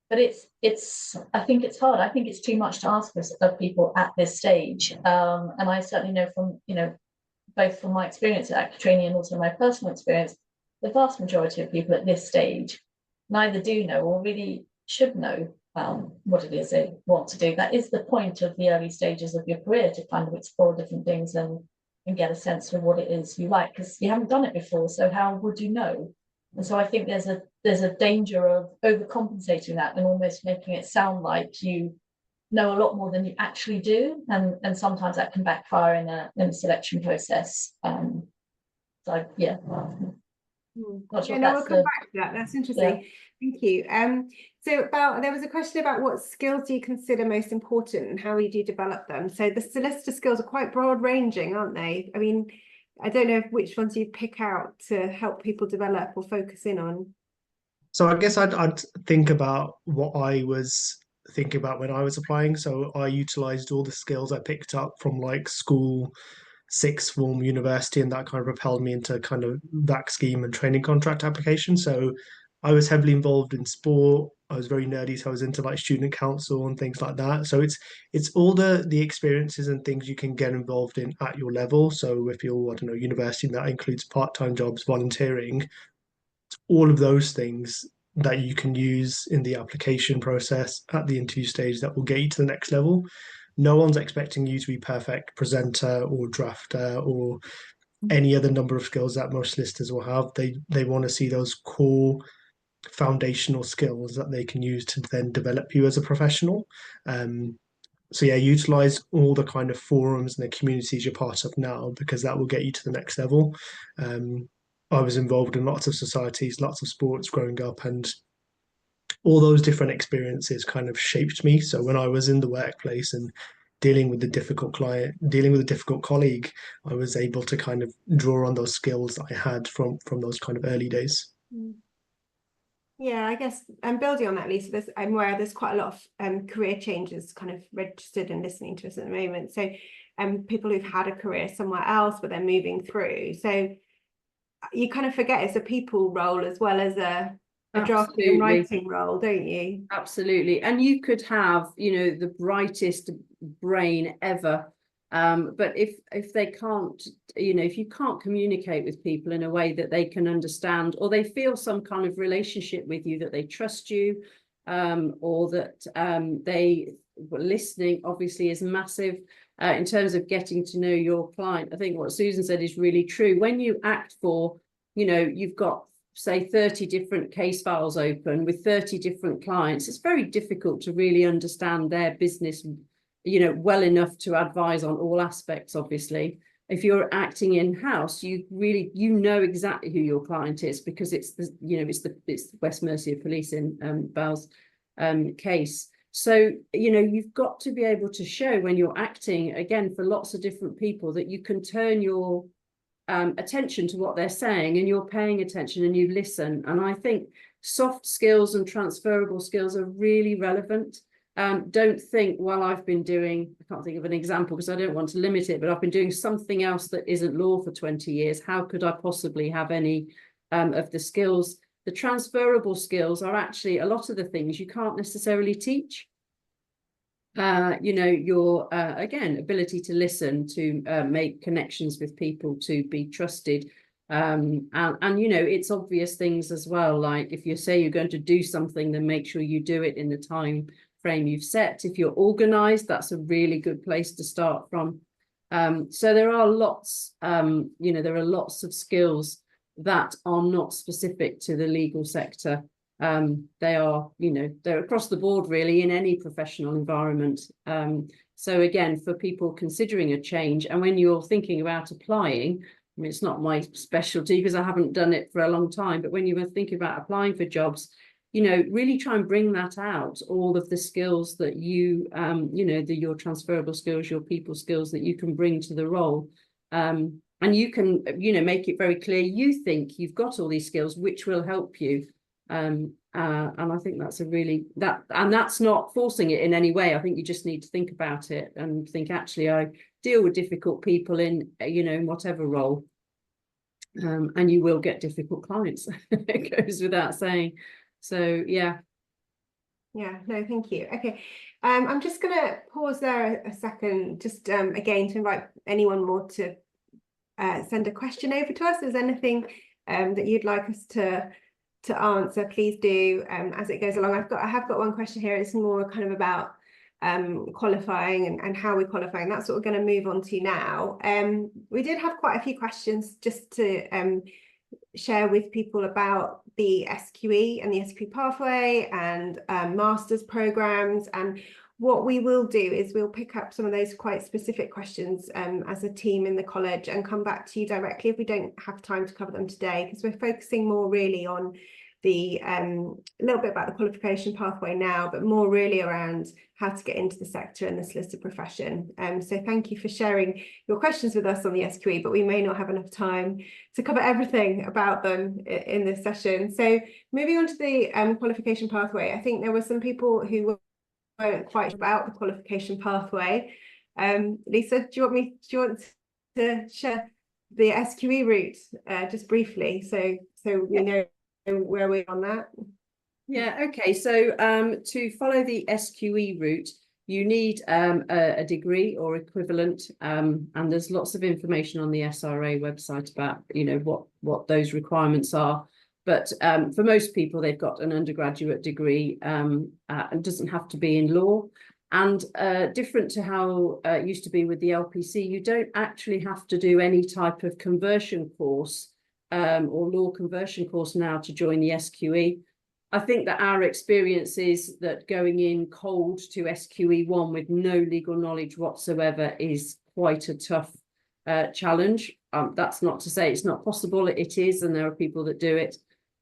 But I think it's hard. I think it's too much to ask of people at this stage. And I certainly know from, both from my experience at AccuTrainee and also my personal experience, the vast majority of people at this stage neither do know or really should know what it is they want to do. That is the point of the early stages of your career, to kind of explore different things and get a sense of what it is you like, because you haven't done it before, so how would you know? And so I think there's a danger of overcompensating that and almost making it sound like you know a lot more than you actually do, and sometimes that can backfire in a selection process. So yeah. Not sure we'll come back to that. That's interesting. Yeah. Thank you. So there was a question about what skills do you consider most important and how do you develop them? So the solicitor skills are quite broad ranging, aren't they? I mean, I don't know which ones you pick out to help people develop or focus in on. So I guess I'd think about what I was thinking about when I was applying. So I utilised all the skills I picked up from school, sixth form, university, and that kind of propelled me into kind of VAC scheme and training contract application. So I was heavily involved in sport. I was very nerdy, so I was into student council and things like that. So it's all the experiences and things you can get involved in at your level. So if you're, I don't know, university, that includes part-time jobs, volunteering, all of those things that you can use in the application process at the interview stage that will get you to the next level. No one's expecting you to be perfect presenter or drafter or any other number of skills that most solicitors will have. They want to see those core foundational skills that they can use to then develop you as a professional. So yeah, utilize all the kind of forums and the communities you're part of now, because that will get you to the next level. I was involved in lots of societies, lots of sports growing up, and all those different experiences kind of shaped me. So when I was in the workplace and dealing with a difficult client, dealing with a difficult colleague, I was able to kind of draw on those skills that I had from those kind of early days. Yeah, I guess I'm building on that, Lisa. I'm aware there's quite a lot of career changes kind of registered and listening to us at the moment. So people who've had a career somewhere else, but they're moving through. So you kind of forget it's a people role as well as a drafting and writing role, don't you? Absolutely. And you could have, the brightest brain ever. But if they can't, if you can't communicate with people in a way that they can understand, or they feel some kind of relationship with you, that they trust you, or that listening obviously is massive in terms of getting to know your client. I think what Susan said is really true. When you act for, you've got, say, 30 different case files open with 30 different clients, it's very difficult to really understand their business, well enough to advise on all aspects. Obviously, if you're acting in-house, you know exactly who your client is, because it's the West Mercia Police in Bal's case. So, you've got to be able to show when you're acting, again, for lots of different people, that you can turn your attention to what they're saying, and you're paying attention and you listen. And I think soft skills and transferable skills are really relevant. Don't think, well, I've been doing, I can't think of an example because I don't want to limit it, but I've been doing something else that isn't law for 20 years. How could I possibly have any of the skills? The transferable skills are actually a lot of the things you can't necessarily teach. Your again, ability to listen, to make connections with people, to be trusted, and it's obvious things as well, like if you say you're going to do something, then make sure you do it in the time frame you've set. If you're organized, that's a really good place to start from. So there are lots of skills that are not specific to the legal sector. They are, they're across the board really in any professional environment. So again, for people considering a change, and when you're thinking about applying, I mean, it's not my specialty because I haven't done it for a long time, but when you were thinking about applying for jobs, really try and bring that out, all of the skills that your transferable skills, your people skills that you can bring to the role. And you can, make it very clear you think you've got all these skills, which will help you. And I think that's that's not forcing it in any way. I think you just need to think about it and think, actually, I deal with difficult people in, in whatever role. And you will get difficult clients. It goes without saying. So, yeah. Yeah, no, thank you. Okay. I'm just going to pause there a second, just again, to invite anyone more to send a question over to us. If there's anything that you'd like us to answer, please do as it goes along. I have got one question here. It's more kind of about qualifying and how we're qualifying. That's what we're going to move on to now. We did have quite a few questions just to share with people about the SQE and the SQE pathway and master's programs. And what we will do is we'll pick up some of those quite specific questions as a team in the college and come back to you directly if we don't have time to cover them today, because we're focusing more really on the a little bit about the qualification pathway now, but more really around how to get into the sector and the solicitor profession. So thank you for sharing your questions with us on the SQE, but we may not have enough time to cover everything about them in this session. So moving on to the qualification pathway, I think there were some people who weren't quite sure about the qualification pathway. Lisa, do you want to share the SQE route just briefly, so we know where we're on that? Yeah, okay. So to follow the SQE route, you need a degree or equivalent, and there's lots of information on the SRA website about what those requirements are. But for most people, they've got an undergraduate degree, and doesn't have to be in law. And different to how it used to be with the LPC, you don't actually have to do any type of conversion course or law conversion course now to join the SQE. I think that our experience is that going in cold to SQE1 with no legal knowledge whatsoever is quite a tough challenge. That's not to say it's not possible. It is, and there are people that do it.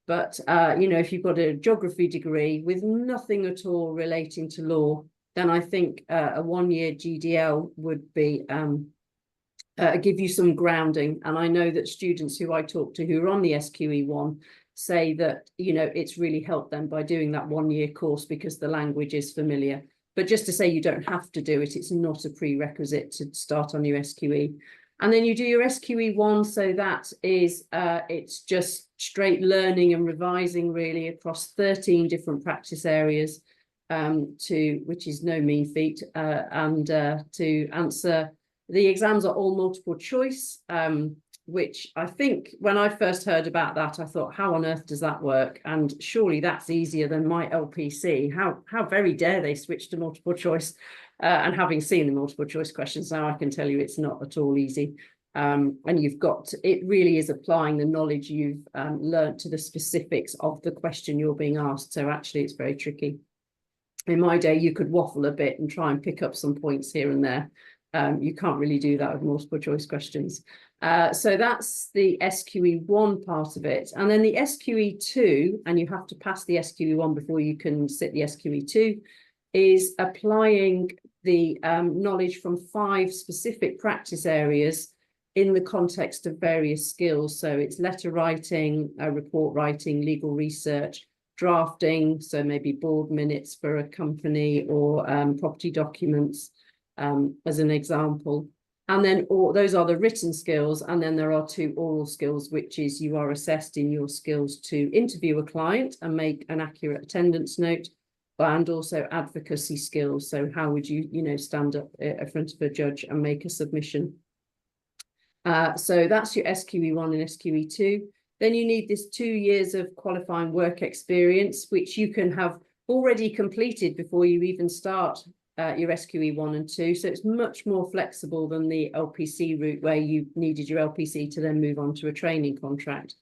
But, you know, if you've got a geography degree with nothing at all relating to law, then I think a 1-year GDL would be give you some grounding. And I know that students who I talk to who are on the SQE1 say that, you know, it's really helped them by doing that 1-year course because the language is familiar. But just to say you don't have to do it, it's not a prerequisite to start on your SQE. And then you do your SQE1, so that is, it's just straight learning and revising really across 13 different practice areas, which is no mean feat, and to answer. The exams are all multiple choice, which I think when I first heard about that, I thought, how on earth does that work? And surely that's easier than my LPC. How very dare they switch to multiple choice? And having seen the multiple choice questions now, I can tell you it's not at all easy. And it really is applying the knowledge you've learnt to the specifics of the question you're being asked. So actually, it's very tricky. In my day, you could waffle a bit and try and pick up some points here and there. You can't really do that with multiple choice questions. So that's the SQE1 part of it. And then the SQE2, and you have to pass the SQE1 before you can sit the SQE2, is applying the knowledge from 5 specific practice areas in the context of various skills. So it's letter writing, report writing, legal research, drafting, so maybe board minutes for a company or property documents, as an example. And then those are the written skills. And then there are 2 oral skills, which is you are assessed in your skills to interview a client and make an accurate attendance note, and also advocacy skills. So how would you, stand up in front of a judge and make a submission? So that's your SQE1 and SQE2. Then you need this 2 years of qualifying work experience, which you can have already completed before you even start your SQE1 and 2. So it's much more flexible than the LPC route where you needed your LPC to then move on to a training contract.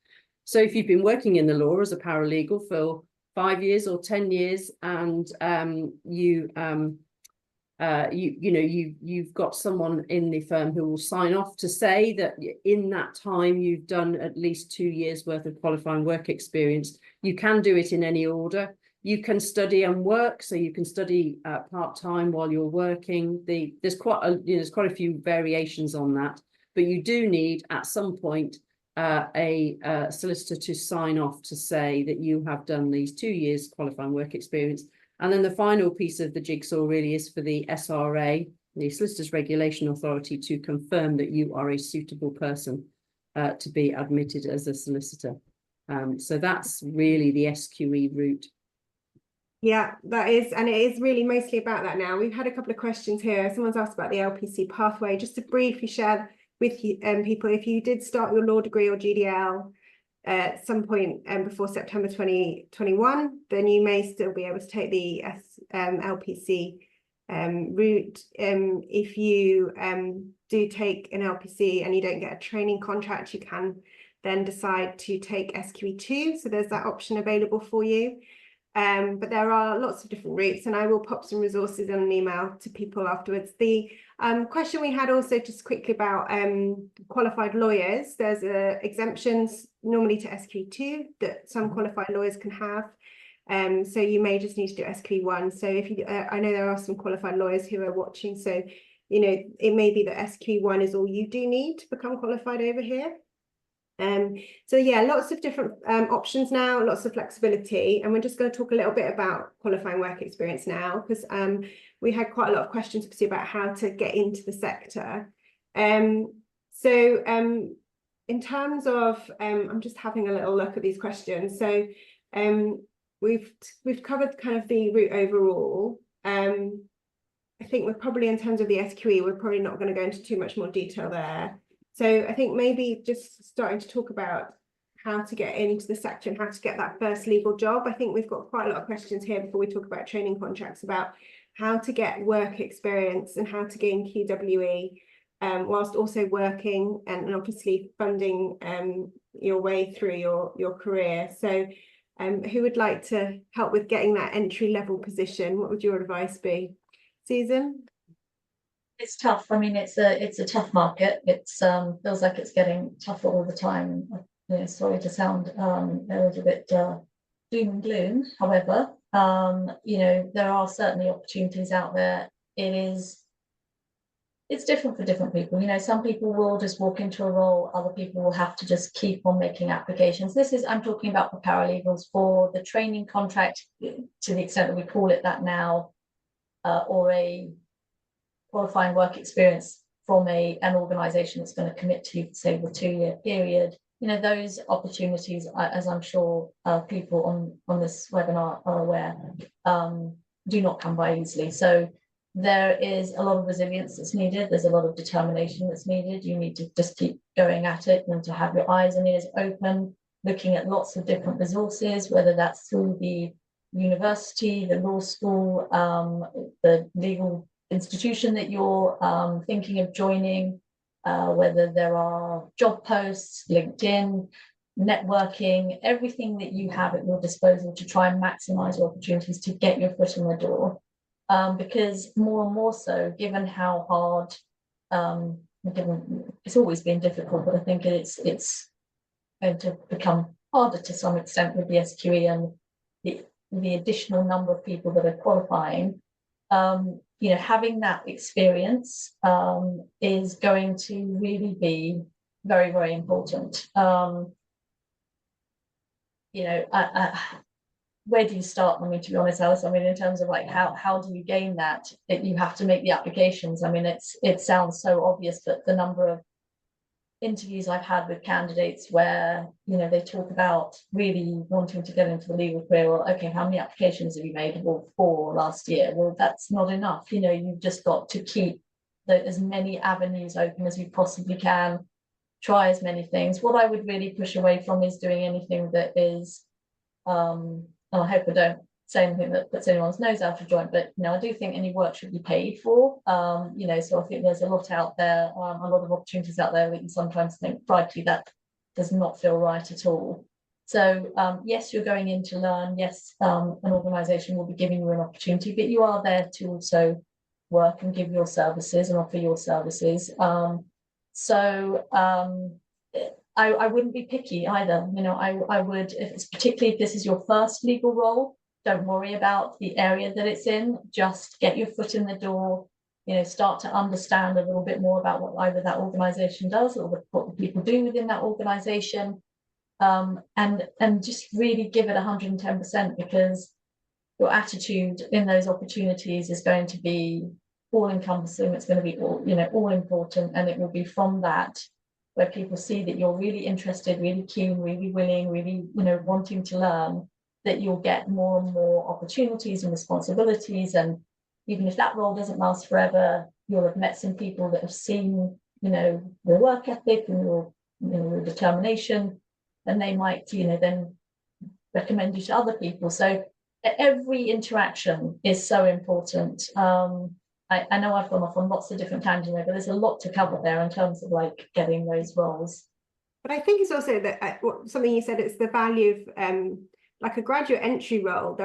So if you've been working in the law as a paralegal for 5 years or 10 years, and you've got someone in the firm who will sign off to say that in that time you've done at least 2 years worth of qualifying work experience, you can do it in any order. You can study and work, so you can study part-time while you're working. There's quite a few variations on that, but you do need at some point a solicitor to sign off to say that you have done these 2 years qualifying work experience. And then the final piece of the jigsaw really is for the SRA, the Solicitors Regulation Authority, to confirm that you are a suitable person to be admitted as a solicitor. So that's really the SQE route. Yeah, that is, and it is really mostly about that now. We've had a couple of questions here. Someone's asked about the LPC pathway. Just to briefly share with you, people, if you did start your law degree or GDL at some point before September 2021, then you may still be able to take the LPC route. If you do take an LPC and you don't get a training contract, you can then decide to take SQE2. So there's that option available for you. But there are lots of different routes, and I will pop some resources in an email to people afterwards. The question we had also just quickly about qualified lawyers. There's exemptions normally to SQE2 that some qualified lawyers can have. So you may just need to do SQE1. So if you, I know there are some qualified lawyers who are watching, so it may be that SQE1 is all you do need to become qualified over here. So yeah, lots of different options now, lots of flexibility, and we're just going to talk a little bit about qualifying work experience now, because we had quite a lot of questions obviously about how to get into the sector. In terms of, I'm just having a little look at these questions. So we've covered kind of the route overall. I think we're probably, in terms of the SQE, we're probably not going to go into too much more detail there. So I think maybe just starting to talk about how to get into the sector and how to get that first legal job. I think we've got quite a lot of questions here before we talk about training contracts about how to get work experience and how to gain QWE whilst also working and obviously funding your way through your career. So who would like to help with getting that entry level position? What would your advice be? Susan? It's tough. I mean, it's a tough market. It's feels like it's getting tougher all the time. sorry to sound a little bit doom and gloom. However, there are certainly opportunities out there. It's different for different people. Some people will just walk into a role, other people will have to just keep on making applications. I'm talking about for paralegals, for the training contract, to the extent that we call it that now, or a qualifying work experience from an organisation that's going to commit to, say, the 2-year period. Those opportunities, as I'm sure people on this webinar are aware, do not come by easily. So there is a lot of resilience that's needed. There's a lot of determination that's needed. You need to just keep going at it and to have your eyes and ears open, looking at lots of different resources, whether that's through the university, the law school, the legal institution that you're thinking of joining, whether there are job posts, LinkedIn, networking, everything that you have at your disposal to try and maximize your opportunities to get your foot in the door. Because more and more so, given how hard, it's always been difficult, but I think it's going to become harder to some extent with the SQE and the additional number of people that are qualifying. Having that experience is going to really be very, very important. Where do you start? To be honest, Alice, in terms of like how do you gain that you have to make the applications. It sounds so obvious, but the number of interviews I've had with candidates where they talk about really wanting to get into the legal career. Well, okay, how many applications have you made? Well, 4 last year. Well, that's not enough. You've just got to keep as many avenues open as you possibly can. Try as many things. What I would really push away from is doing anything that is and I hope I don't say anything that puts anyone's nose out of joint, but I do think any work should be paid for. So I think there's a lot out there, a lot of opportunities out there that you sometimes think, frankly, that does not feel right at all. So yes, you're going in to learn. Yes, an organisation will be giving you an opportunity, but you are there to also work and give your services and offer your services. I wouldn't be picky either. I would, particularly if this is your first legal role, don't worry about the area that it's in. Just get your foot in the door. Start to understand a little bit more about what either that organisation does or what the people do within that organisation, and just really give it 110%, because your attitude in those opportunities is going to be all-encompassing. It's going to be all important, and it will be from that where people see that you're really interested, really keen, really willing, really wanting to learn, that you'll get more and more opportunities and responsibilities. And even if that role doesn't last forever, you'll have met some people that have seen your work ethic and your determination, and they might then recommend you to other people. So every interaction is so important. I know I've gone off on lots of different tangents there, but there's a lot to cover there in terms of like getting those roles. But I think it's also that something you said, it's the value of like a graduate entry role.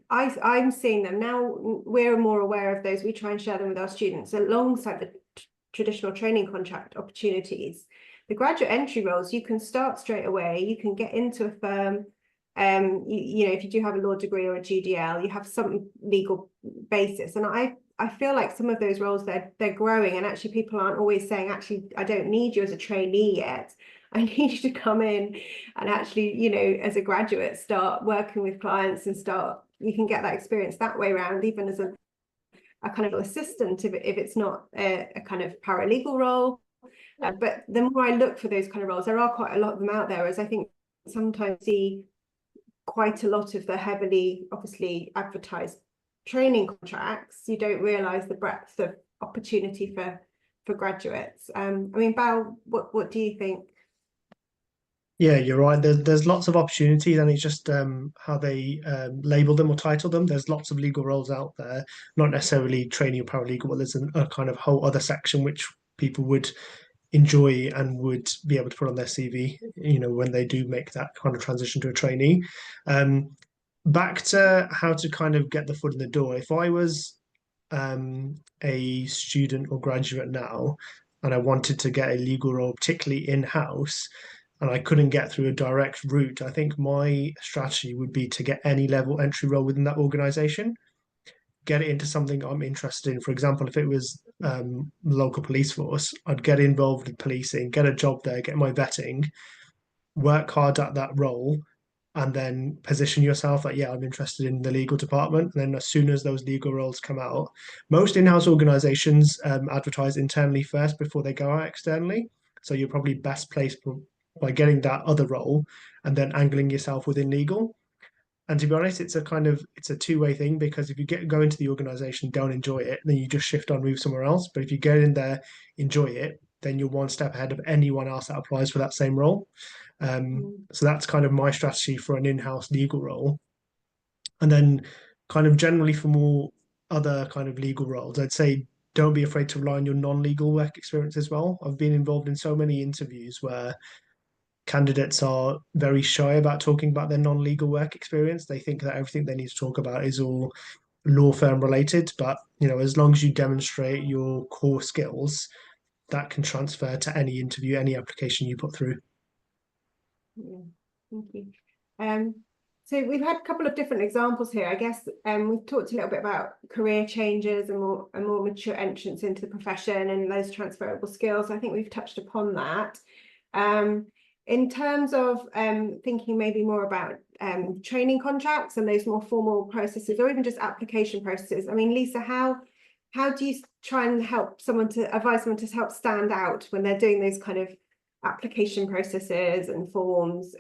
I'm seeing them now. We're more aware of those. We try and share them with our students alongside the traditional training contract opportunities. The graduate entry roles, you can start straight away. You can get into a firm. If you do have a law degree or a GDL, you have some legal basis. And I feel like some of those roles, they're growing, and actually people aren't always saying, actually, I don't need you as a trainee yet. I need you to come in and actually, as a graduate, start working with clients and you can get that experience that way around, even as a kind of assistant, if it's not a kind of paralegal role. But the more I look for those kind of roles, there are quite a lot of them out there, as I think sometimes see quite a lot of the heavily, obviously, advertised training contracts. You don't realise the breadth of opportunity for graduates. Bal, what do you think? Yeah, you're right. There's lots of opportunities, and it's just how they label them or title them. There's lots of legal roles out there, not necessarily trainee or paralegal, but there's a kind of whole other section which people would enjoy and would be able to put on their CV, when they do make that kind of transition to a trainee. Back to how to kind of get the foot in the door. If I was a student or graduate now, and I wanted to get a legal role, particularly in-house, and I couldn't get through a direct route, I think my strategy would be to get any level entry role within that organization, get it into something I'm interested in. For example, if it was local police force, I'd get involved in policing, get a job there, get my vetting, work hard at that role, and then position yourself like, yeah, I'm interested in the legal department. And then as soon as those legal roles come out, most in-house organizations advertise internally first before they go out externally. So you're probably best placed by getting that other role and then angling yourself within legal. And to be honest, it's a two-way thing, because if you go into the organization, don't enjoy it, then you just shift on, move somewhere else. But if you get in there, enjoy it, then you're one step ahead of anyone else that applies for that same role. So that's kind of my strategy for an in-house legal role. And then kind of generally for more other kind of legal roles, I'd say don't be afraid to rely on your non-legal work experience as well. I've been involved in so many interviews where candidates are very shy about talking about their non-legal work experience. They think that everything they need to talk about is all law firm related, but as long as you demonstrate your core skills, that can transfer to any interview, any application you put through. Yeah, thank you. So we've had a couple of different examples here. I guess we've talked a little bit about career changes and more mature entrance into the profession and those transferable skills. I think we've touched upon that. In terms of thinking maybe more about training contracts and those more formal processes, or even just application processes. I mean, Lisa, how do you try and advise someone to help stand out when they're doing those kind of application processes and forms?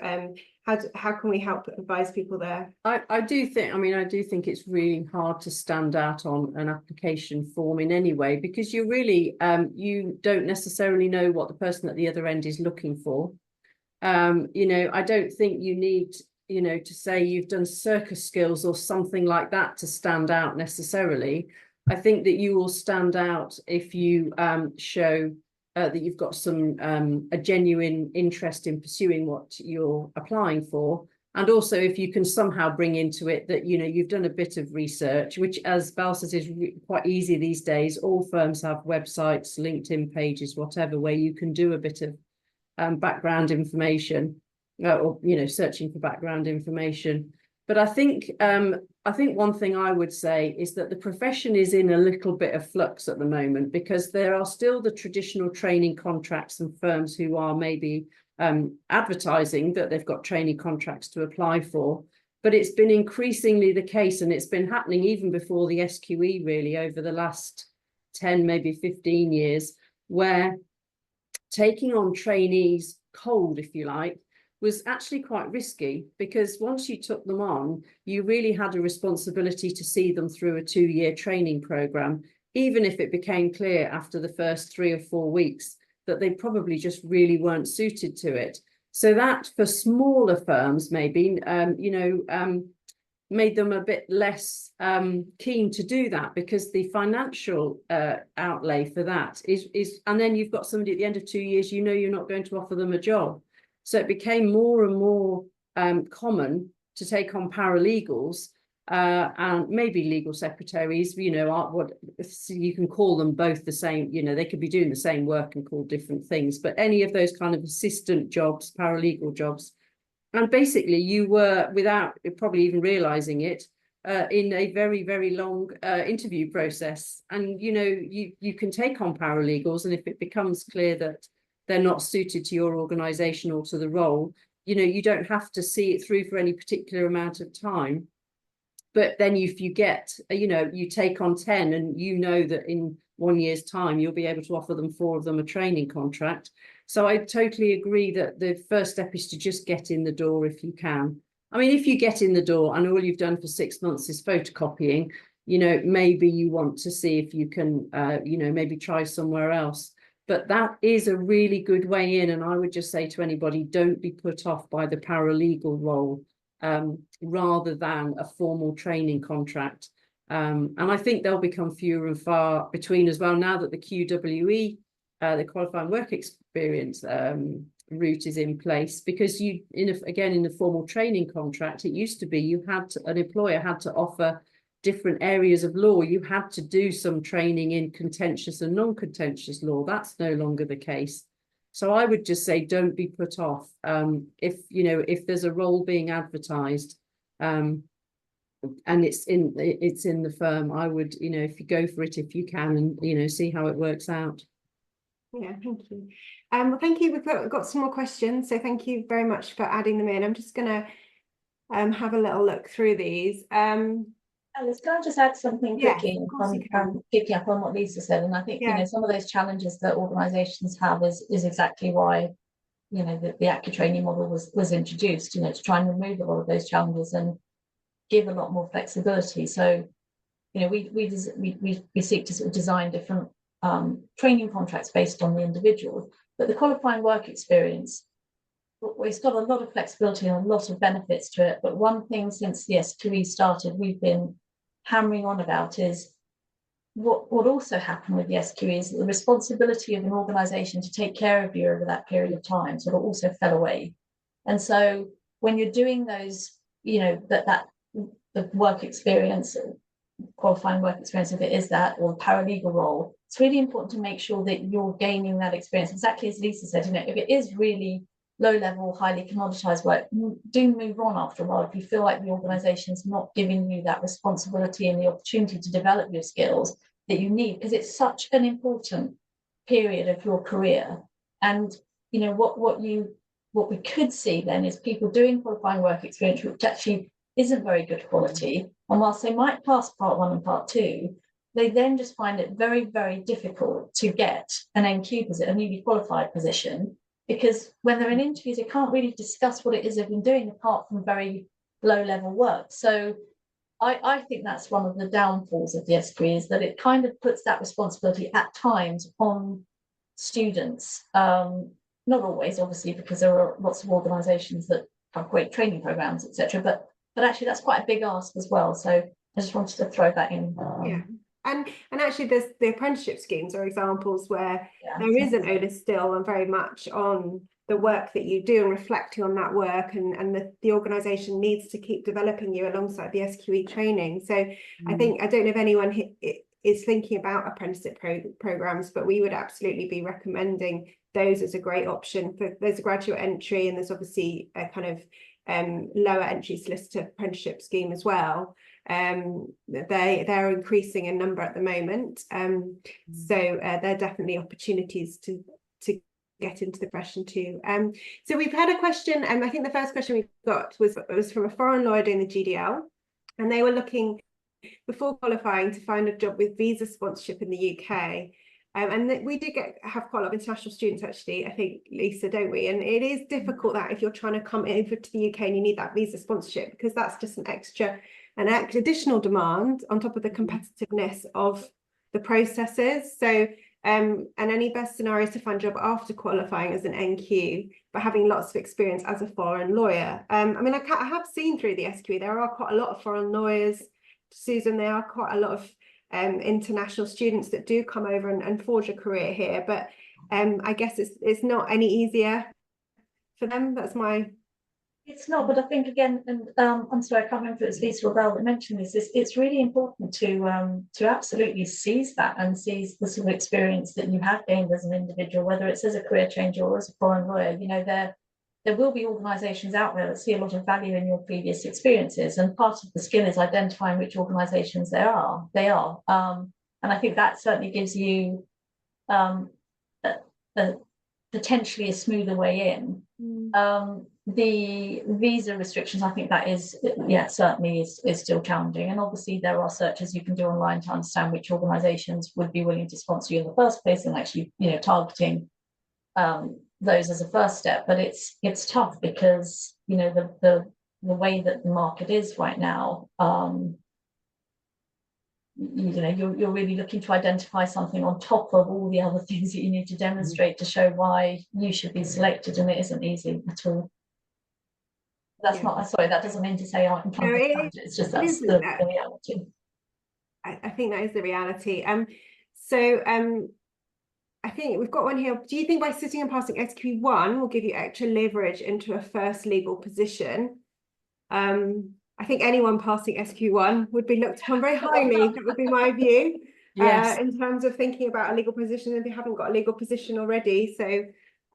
How can we help advise people there? I do think it's really hard to stand out on an application form in any way, because you really you don't necessarily know what the person at the other end is looking for. I don't think you need to say you've done circus skills or something like that to stand out necessarily. I think that you will stand out if you show that you've got a genuine interest in pursuing what you're applying for. And also if you can somehow bring into it that, you've done a bit of research, which, as Bal says, is quite easy these days. All firms have websites, LinkedIn pages, whatever, where you can do a bit of background information, or searching for background information. But I think one thing I would say is that the profession is in a little bit of flux at the moment, because there are still the traditional training contracts and firms who are maybe advertising that they've got training contracts to apply for. But it's been increasingly the case, and it's been happening even before the SQE, really, over the last 10, maybe 15 years, where taking on trainees cold, if you like, was actually quite risky, because once you took them on, you really had a responsibility to see them through a 2-year training program, even if it became clear after the first 3 or 4 weeks that they probably just really weren't suited to it. So that, for smaller firms, maybe, made them a bit less keen to do that, because the financial outlay for that is, and then you've got somebody at the end of 2 years, you're not going to offer them a job. So it became more and more common to take on paralegals and maybe legal secretaries, you can call them both the same, they could be doing the same work and called different things, but any of those kind of assistant jobs, paralegal jobs. And basically you were, without probably even realizing it, in a very, very long interview process. And, you can take on paralegals, and if it becomes clear that they're not suited to your organization or to the role, you don't have to see it through for any particular amount of time. But then if you get, you take on 10 and that in 1 year's time, you'll be able to offer them 4 of them a training contract. So I totally agree that the first step is to just get in the door if you can. I mean, if you get in the door and all you've done for 6 months is photocopying, maybe you want to see if you can, maybe try somewhere else. But that is a really good way in. And I would just say to anybody, don't be put off by the paralegal role rather than a formal training contract. And I think they'll become fewer and far between as well, now that the QWE, the qualifying work experience route, is in place, because again, in the formal training contract, it used to be an employer had to offer different areas of law. You had to do some training in contentious and non-contentious law. That's no longer the case. So I would just say, don't be put off. If, you know, if there's a role being advertised, and it's in the firm, I would, you know, if you go for it, if you can, and, you know, see how it works out. Yeah, thank you. Well, thank you. We've got some more questions, so thank you very much for adding them in. I'm just gonna have a little look through these. Alice, can I just add something Yes, quickly of course you can. picking up on what Lisa said? And I think, you Yeah. know, some of those challenges that organisations have is exactly why, you know, the AccuTrainee model was introduced, you know, to try and remove a lot of those challenges and give a lot more flexibility. So, you know, we seek to sort of design different training contracts based on the individual, but the qualifying work experience, it's got a lot of flexibility and a lot of benefits to it. But one thing since the SQE started, we've been hammering on about is what also happened with the SQE is that the responsibility of an organisation to take care of you over that period of time sort of also fell away. And so when you're doing those, you know, the work experience, qualifying work experience, if it is that, or paralegal role, it's really important to make sure that you're gaining that experience. Exactly as Lisa said, you know, if it is really low level, highly commoditized work, do move on after a while if you feel like the organization's not giving you that responsibility and the opportunity to develop your skills that you need, because it's such an important period of your career. And you know what we could see then is people doing qualifying work experience which actually isn't very good quality, and whilst they might pass part 1 and part 2, they then just find it very, very difficult to get an NQ position, a newly qualified position, because when they're in interviews, they can't really discuss what it is they've been doing apart from very low level work. So I think that's one of the downfalls of the SQE, is that it kind of puts that responsibility at times on students. Not always, obviously, because there are lots of organisations that have great training programmes, etc. But actually that's quite a big ask as well. So I just wanted to throw that in. Yeah. And actually there's the apprenticeship schemes are examples where there is an onus still and very much on the work that you do and reflecting on that work, and the organisation needs to keep developing you alongside the SQE training. So I don't know if anyone is thinking about apprenticeship programmes, but we would absolutely be recommending those as a great option. There's a graduate entry, and there's obviously a kind of lower entry solicitor apprenticeship scheme as well. They're increasing in number at the moment, so there are definitely opportunities to get into the profession too. So we've had a question, and I think the first question we got was from a foreign lawyer doing the GDL, and they were looking before qualifying to find a job with visa sponsorship in the UK. And we do have quite a lot of international students, actually, I think, Lisa, don't we? And it is difficult that if you're trying to come over to the UK and you need that visa sponsorship, because that's just an additional demand on top of the competitiveness of the processes. So and any best scenario is to find a job after qualifying as an NQ, but having lots of experience as a foreign lawyer. I mean, I have seen through the SQE, there are quite a lot of foreign lawyers, Susan, there are quite a lot of international students that do come over and forge a career here, but I guess it's not any easier for them. That's my... It's not, but I think again, and I'm sorry, I can't remember if it's Lisa or Bal that mentioned this, it's really important to absolutely seize that and seize the sort of experience that you have gained as an individual, whether it's as a career changer or as a foreign lawyer. You know, there will be organisations out there that see a lot of value in your previous experiences, and part of the skill is identifying which organisations they are. And I think that certainly gives you potentially a smoother way in. The visa restrictions, I think that is, certainly is still challenging. And obviously there are searches you can do online to understand which organisations would be willing to sponsor you in the first place, and actually, you know, targeting those as a first step. But it's tough because, you know, the way that the market is right now, you know, you're really looking to identify something on top of all the other things that you need to demonstrate to show why you should be selected, and it isn't easy at all. That's not, sorry, that doesn't mean to say I'm trying to encourage it. It's just that's the reality. I think that is the reality. I think we've got one here. Do you think by sitting and passing SQE1 will give you extra leverage into a first legal position? I think anyone passing SQE1 would be looked upon very highly. That would be my view. Yes. In terms of thinking about a legal position, if you haven't got a legal position already. So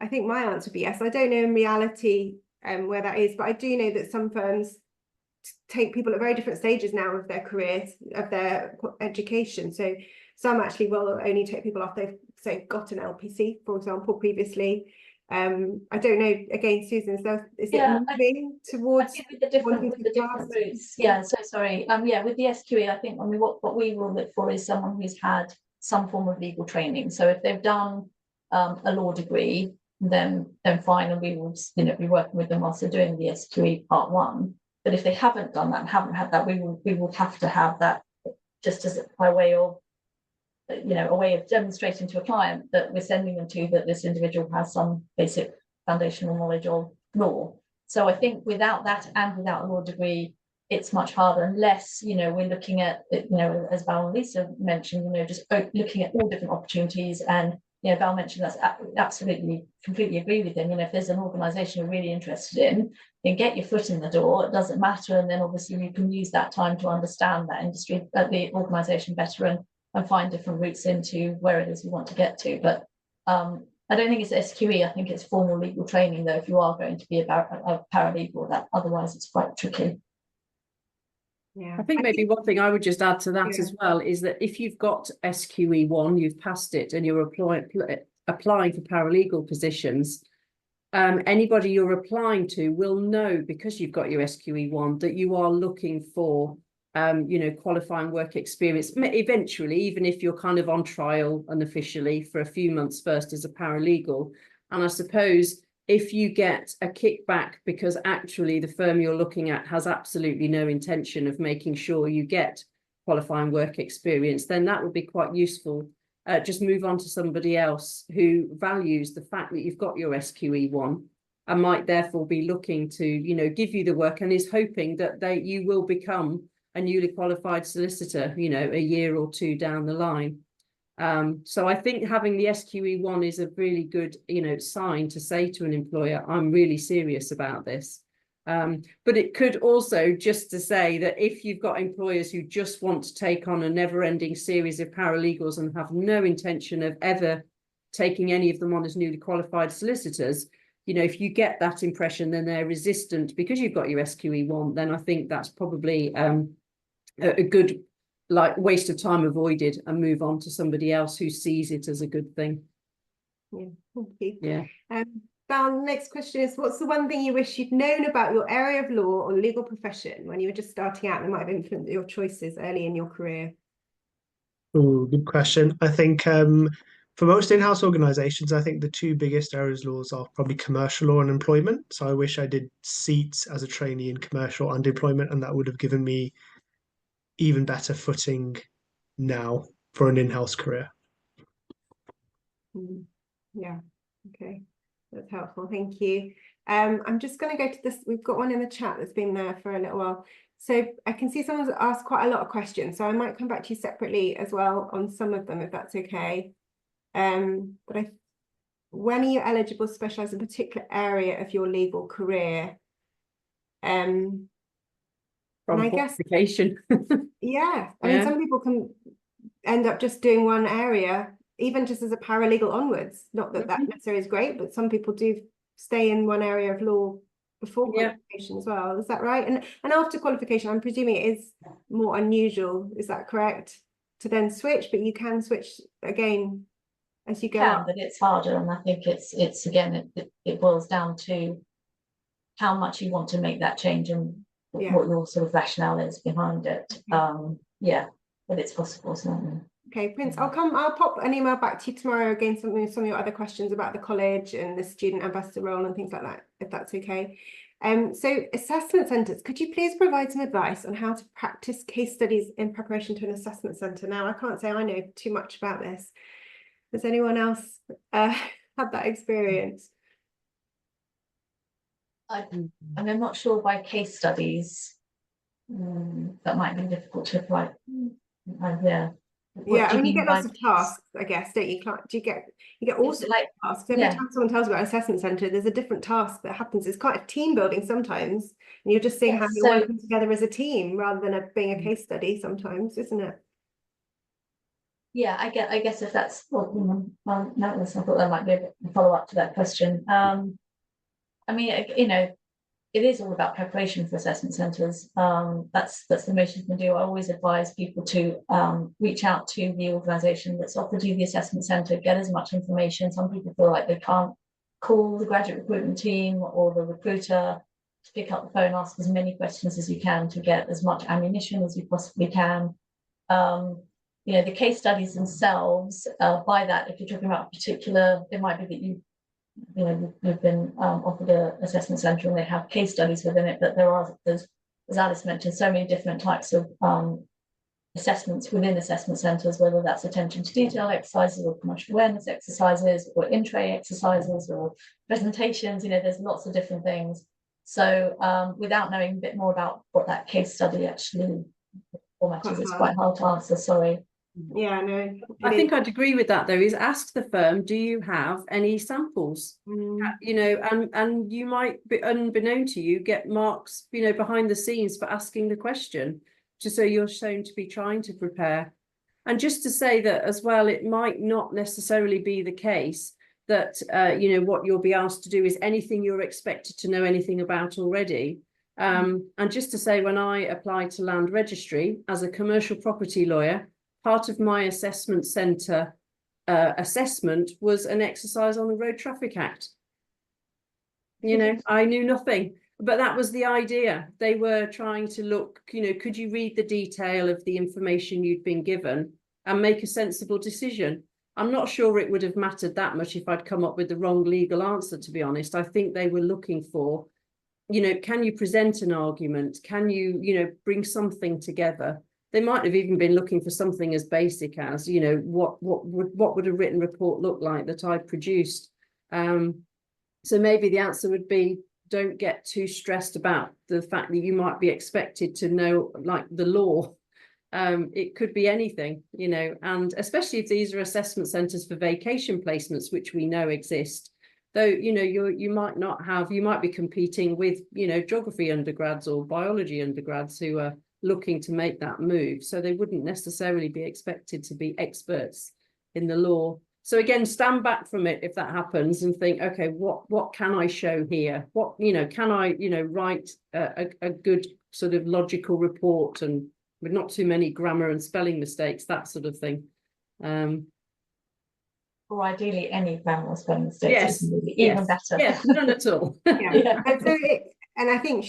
I think my answer would be yes. I don't know in reality where that is, but I do know that some firms take people at very different stages now of their careers, of their education. So some actually will only take people after they've, say, got an LPC, for example, previously. I don't know, again, Susan, is it moving towards with the different routes? Yeah, so sorry. Yeah, with the SQE, I think what we will look for is someone who's had some form of legal training. So if they've done a law degree, then fine, and we will, you know, be working with them whilst they're doing the SQE part 1. But if they haven't done that and haven't had that, we will have to have that just as by way of, you know, a way of demonstrating to a client that we're sending them to, that this individual has some basic foundational knowledge of law. So I think without that and without a law degree, it's much harder, unless, you know, we're looking at, you know, as Bal and Lisa mentioned, you know, just looking at all different opportunities. And, you know, Bal mentioned that's absolutely, completely agree with him. You know, if there's an organisation you're really interested in, then get your foot in the door. It doesn't matter. And then obviously you can use that time to understand that industry, the organisation better, and find different routes into where it is you want to get to. But I don't think it's SQE. I think it's formal legal training, though, if you are going to be a paralegal. That otherwise it's quite tricky. Yeah, I think maybe one thing I would just add to that as well is that if you've got SQE1, you've passed it, and you're applying for paralegal positions, anybody you're applying to will know, because you've got your SQE1, that you are looking for you know, qualifying work experience eventually, even if you're kind of on trial unofficially for a few months first as a paralegal. And I suppose if you get a kickback because actually the firm you're looking at has absolutely no intention of making sure you get qualifying work experience, then that would be quite useful. Just move on to somebody else who values the fact that you've got your SQE1 and might therefore be looking to, you know, give you the work, and is hoping that you will become a newly qualified solicitor, you know, a year or 2 down the line. So I think having the SQE1 is a really good, you know, sign to say to an employer, I'm really serious about this. But it could also just to say that if you've got employers who just want to take on a never-ending series of paralegals and have no intention of ever taking any of them on as newly qualified solicitors, you know, if you get that impression, then they're resistant because you've got your SQE1, then I think that's probably a good, like, waste of time avoided, and move on to somebody else who sees it as a good thing. Yeah, thank you. Yeah. Bal, next question is, what's the one thing you wish you'd known about your area of law or legal profession when you were just starting out that might have influenced your choices early in your career? Oh, good question. I think for most in-house organisations, I think the 2 biggest areas of laws are probably commercial law and employment. So I wish I did seats as a trainee in commercial and employment, and that would have given me even better footing now for an in-house career. Yeah, okay, that's helpful, thank you. I'm just going to go to this. We've got one in the chat that's been there for a little while, so I can see someone's asked quite a lot of questions, so I might come back to you separately as well on some of them, if that's okay. But when are you eligible to specialise in a particular area of your legal career? From I guess yeah, I mean, some people can end up just doing one area, even just as a paralegal onwards. Not that that necessarily is great, but some people do stay in one area of law before qualification as well. Is that right? And after qualification, I'm presuming it is more unusual. Is that correct? To then switch, but you can switch again as you go up. But it's harder, and I think it's again it boils down to how much you want to make that change and what your sort of rationale is behind it. Yeah, but it's possible, certainly. Okay, Prince, I'll pop an email back to you tomorrow again, some of your other questions about the college and the student ambassador role and things like that, if that's okay. So assessment centres, could you please provide some advice on how to practice case studies in preparation to an assessment centre? Now, I can't say I know too much about this. Has anyone else had that experience? And I'm not sure by case studies that might be difficult to apply. Yeah, I mean, you get lots of tasks, I guess, don't you? Do you get all sorts of tasks? Every time someone tells you about an assessment centre, there's a different task that happens. It's quite a team building sometimes, and you're just seeing how you're working together as a team rather than being a case study sometimes, isn't it? Yeah, I guess if that's what no, I thought there might be a follow up to that question. I mean, you know, it is all about preparation for assessment centres. That's the most you can do. I always advise people to reach out to the organisation that's offered you the assessment centre, get as much information. Some people feel like they can't call the graduate recruitment team or the recruiter to pick up the phone, ask as many questions as you can to get as much ammunition as you possibly can. You know, the case studies themselves, by that, if you're talking about a particular, it might be that you've been offered an assessment centre and they have case studies within it, but there's, as Alice mentioned, so many different types of assessments within assessment centres, whether that's attention to detail exercises or commercial awareness exercises or in-tray exercises or presentations. You know, there's lots of different things. So without knowing a bit more about what that case study actually format is, it's quite hard to answer, sorry. Yeah, no. I think I'd agree with that, though, is ask the firm, do you have any samples? You know, and you might be, unbeknown to you, get marks, you know, behind the scenes for asking the question, just so you're shown to be trying to prepare. And just to say that as well, it might not necessarily be the case that, you know, what you'll be asked to do is anything you're expected to know anything about already. And just to say, when I applied to land registry as a commercial property lawyer, part of my assessment centre assessment was an exercise on the Road Traffic Act. You know, I knew nothing, but that was the idea. They were trying to look, you know, could you read the detail of the information you'd been given and make a sensible decision? I'm not sure it would have mattered that much if I'd come up with the wrong legal answer, to be honest. I think they were looking for, you know, can you present an argument? Can you, you know, bring something together? They might have even been looking for something as basic as, you know, what would a written report look like that I produced? So maybe the answer would be, don't get too stressed about the fact that you might be expected to know, like, the law. It could be anything, you know, and especially if these are assessment centres for vacation placements, which we know exist. Though, you know, you might not have, you might be competing with, you know, geography undergrads or biology undergrads who are looking to make that move. So they wouldn't necessarily be expected to be experts in the law. So again, stand back from it if that happens and think, okay, what can I show here? What, you know, can I, you know, write a good sort of logical report and with not too many grammar and spelling mistakes, that sort of thing. Or ideally any grammar or spelling mistakes. Yes, Even better. Yes, none at all. Yeah. And so and I think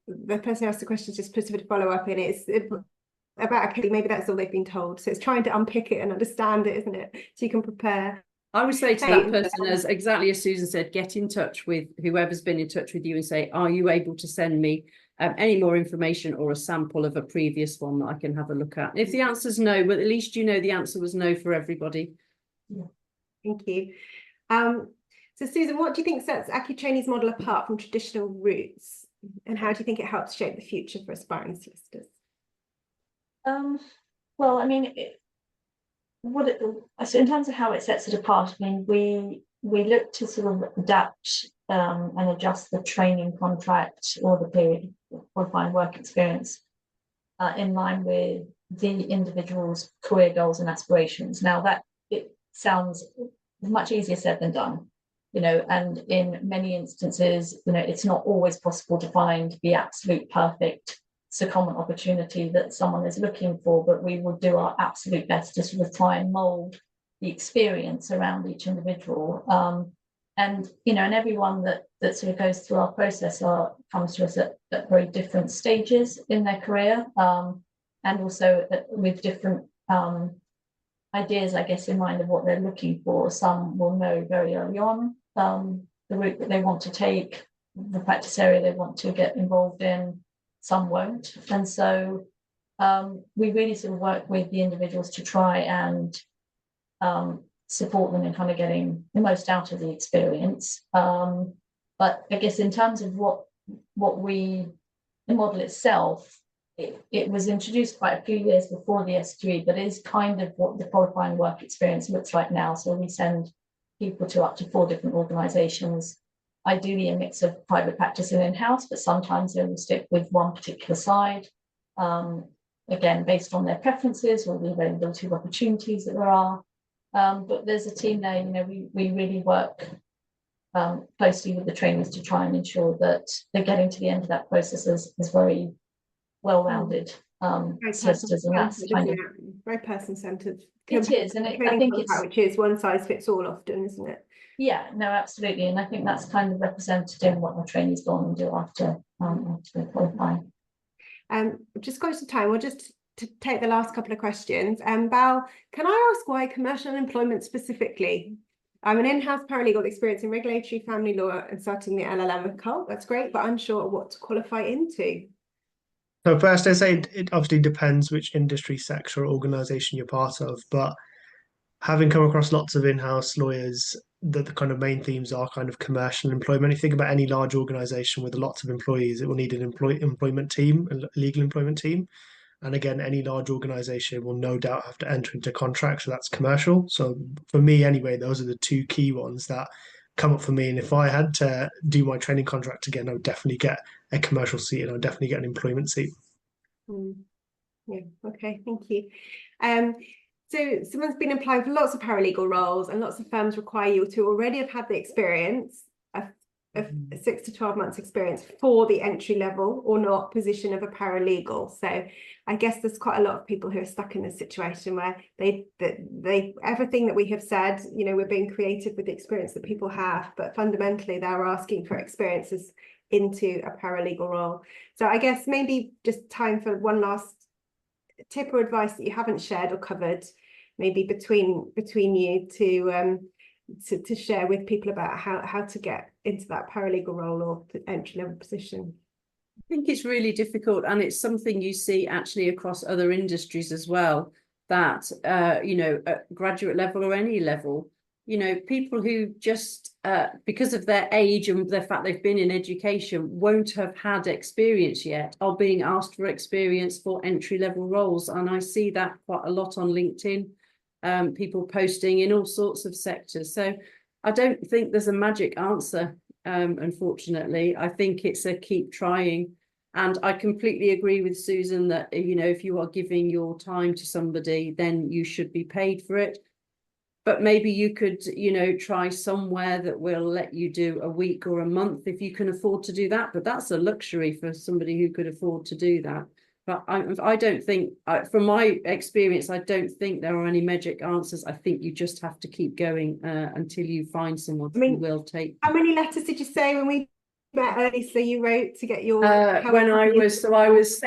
the person who asked the question just put a bit of follow up in it. It's about maybe that's all they've been told. So it's trying to unpick it and understand it, isn't it? So you can prepare. I would say to that person, as exactly as Susan said, get in touch with whoever's been in touch with you and say, are you able to send me any more information or a sample of a previous one that I can have a look at? If the answer is no, but at least you know the answer was no for everybody. Yeah. Thank you. So Susan, what do you think sets AccuTrainee's model apart from traditional routes? And how do you think it helps shape the future for aspiring solicitors? Well, I mean, so in terms of how it sets it apart, I mean, we look to sort of adapt and adjust the training contract or the period of qualifying work experience in line with the individual's career goals and aspirations. Now that it sounds much easier said than done, you know, and in many instances, you know, it's not always possible to find the absolute perfect secondment opportunity that someone is looking for, but we will do our absolute best to sort of try and mold the experience around each individual. And, you know, and everyone that sort of goes through our process comes to us at very different stages in their career, and also with different ideas, I guess, in mind of what they're looking for. Some will know very early on the route that they want to take, the practice area they want to get involved in. Some won't. And so we really sort of work with the individuals to try and support them in kind of getting the most out of the experience. But I guess in terms of the model itself, it was introduced quite a few years before the SQE, but is kind of what the qualifying work experience looks like now. So we send people to up to 4 different organisations, ideally a mix of private practice and in-house, but sometimes they will stick with one particular side. again, based on their preferences or the availability of opportunities that there are. But there's a team there, you know, we really work closely with the trainees to try and ensure that they're getting to the end of that process as very well-rounded solicitors, and that's kind of very person-centered. It is, and I think it's, which is one size fits all often, isn't it? yeah, no, absolutely, and I think that's kind of represented in what our trainees go on and do after they qualify. Just got some time. We'll just to take the last couple of questions. Bal, can I ask why commercial employment specifically? I'm an in-house paralegal with experience in regulatory family law and starting the LLM with CULT. That's great, but unsure what to qualify into. So first, I say it obviously depends which industry sector or organisation you're part of, but having come across lots of in-house lawyers, the kind of main themes are kind of commercial employment. If you think about any large organisation with lots of employees, it will need an employment team, a legal employment team. And again, any large organisation will no doubt have to enter into contracts, so that's commercial. So for me anyway, those are the two key ones that come up for me. And if I had to do my training contract again, I would definitely get a commercial seat and I would definitely get an employment seat. Yeah, okay, thank you. So someone's been applying for lots of paralegal roles and lots of firms require you to already have had the experience of 6 to 12 months experience for the entry level or not position of a paralegal. So I guess there's quite a lot of people who are stuck in this situation where they everything that we have said, you know, we're being creative with the experience that people have, but fundamentally they're asking for experiences into a paralegal role. So I guess maybe just time for one last tip or advice that you haven't shared or covered, maybe between you to share with people about how to get into that paralegal role or entry level position. I think it's really difficult, and it's something you see actually across other industries as well, that you know, at graduate level or any level, you know, people who just because of their age and the fact they've been in education won't have had experience yet are being asked for experience for entry level roles. And I see that quite a lot on LinkedIn, people posting in all sorts of sectors. So I don't think there's a magic answer, unfortunately. I think it's a keep trying. And I completely agree with Susan that, you know, if you are giving your time to somebody, then you should be paid for it. But maybe you could, you know, try somewhere that will let you do a week or a month if you can afford to do that. But that's a luxury for somebody who could afford to do that. But I don't think, from my experience, I don't think there are any magic answers. I think you just have to keep going until you find someone who will take. How many letters did you say when we met early? So you wrote to get your. When I was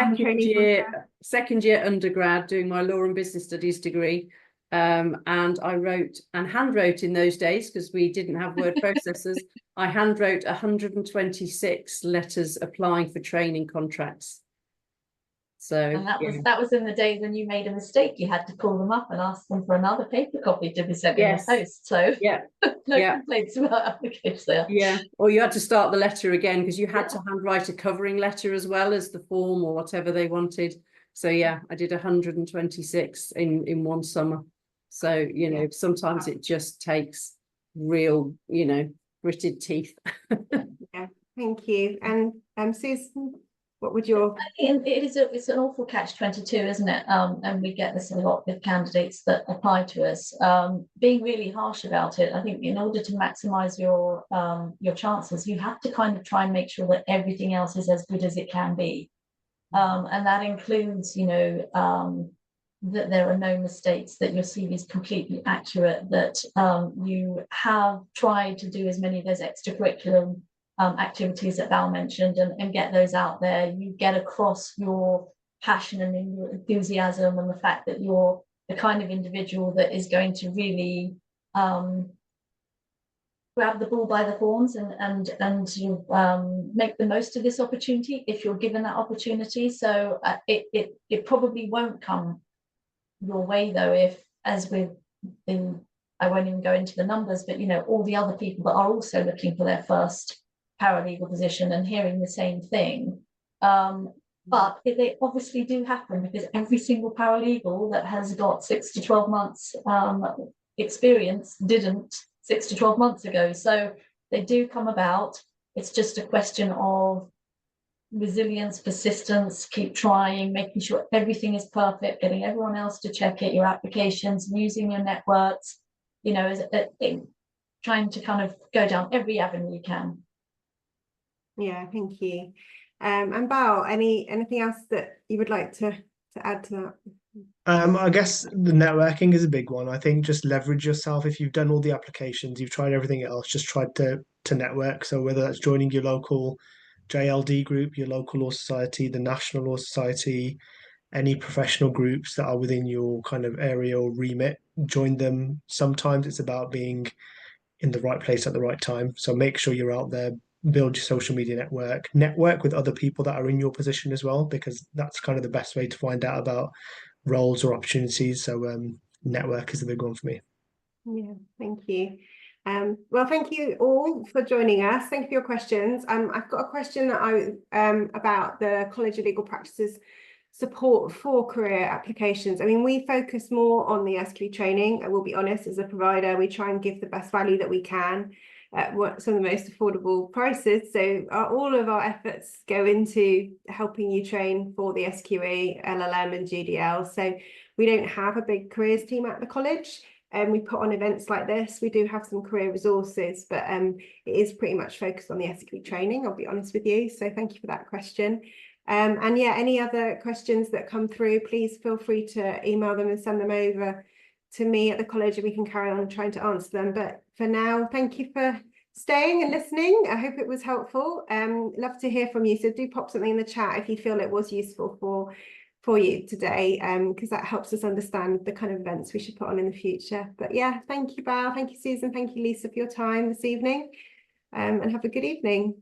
second year undergrad doing my law and business studies degree. And I wrote and hand wrote in those days because we didn't have word processors. I hand wrote 126 letters applying for training contracts. So and that was in the days when you made a mistake, you had to call them up and ask them for another paper copy to be sent in the post. So no complaints about applications there. Yeah, or you had to start the letter again because you had to handwrite a covering letter as well as the form or whatever they wanted. So yeah, I did 126 in one summer. So, you know, sometimes it just takes real, you know, gritted teeth. Yeah, thank you. And Susan, what would your... It's an awful catch-22, isn't it? And we get this a lot with candidates that apply to us. Being really harsh about it, I think in order to maximise your chances, you have to kind of try and make sure that everything else is as good as it can be. And that includes, you know, that there are no mistakes, that your CV is completely accurate, that you have tried to do as many of those extracurricular activities that Bal mentioned and get those out there. You get across your passion and your enthusiasm and the fact that you're the kind of individual that is going to really grab the bull by the horns and you make the most of this opportunity if you're given that opportunity. So it probably won't come your way though, if, as we've been, I won't even go into the numbers, but you know, all the other people that are also looking for their first paralegal position and hearing the same thing. But they obviously do happen because every single paralegal that has got 6 to 12 months experience didn't 6 to 12 months ago. So they do come about. It's just a question of resilience, persistence, keep trying, making sure everything is perfect, getting everyone else to check it, your applications, using your networks, you know, as a thing, trying to kind of go down every avenue you can. Yeah, thank you. And Bal, anything else that you would like to add to that? I guess the networking is a big one. I think just leverage yourself. If you've done all the applications, you've tried everything else, just try to network. So whether that's joining your local JLD group, your local law society, the National Law Society, any professional groups that are within your kind of area or remit, join them. Sometimes it's about being in the right place at the right time. So make sure you're out there, build your social media network with other people that are in your position as well, because that's kind of the best way to find out about roles or opportunities. So network is a big one for me. Yeah, thank you. Well, thank you all for joining us. Thank you for your questions. I've got a question that about the College of Legal Practice's support for career applications. I mean, we focus more on the SQE training. I will be honest, as a provider, we try and give the best value that we can at some of the most affordable prices. So all of our efforts go into helping you train for the SQE, LLM and GDL. So we don't have a big careers team at the college. And we put on events like this. We do have some career resources, but it is pretty much focused on the SQE training, I'll be honest with you. So thank you for that question. And yeah, any other questions that come through, please feel free to email them and send them over to me at the college, and we can carry on trying to answer them. But for now, thank you for staying and listening. I hope it was helpful. Love to hear from you. So do pop something in the chat if you feel it was useful for you today, because that helps us understand the kind of events we should put on in the future. But yeah, thank you, Bal, thank you, Susan, thank you, Lisa, for your time this evening, and have a good evening.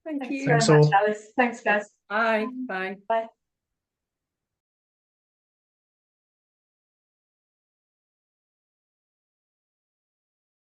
Thank you. Thanks very much, Alice. Thanks, guys. Bye. Bye. Bye.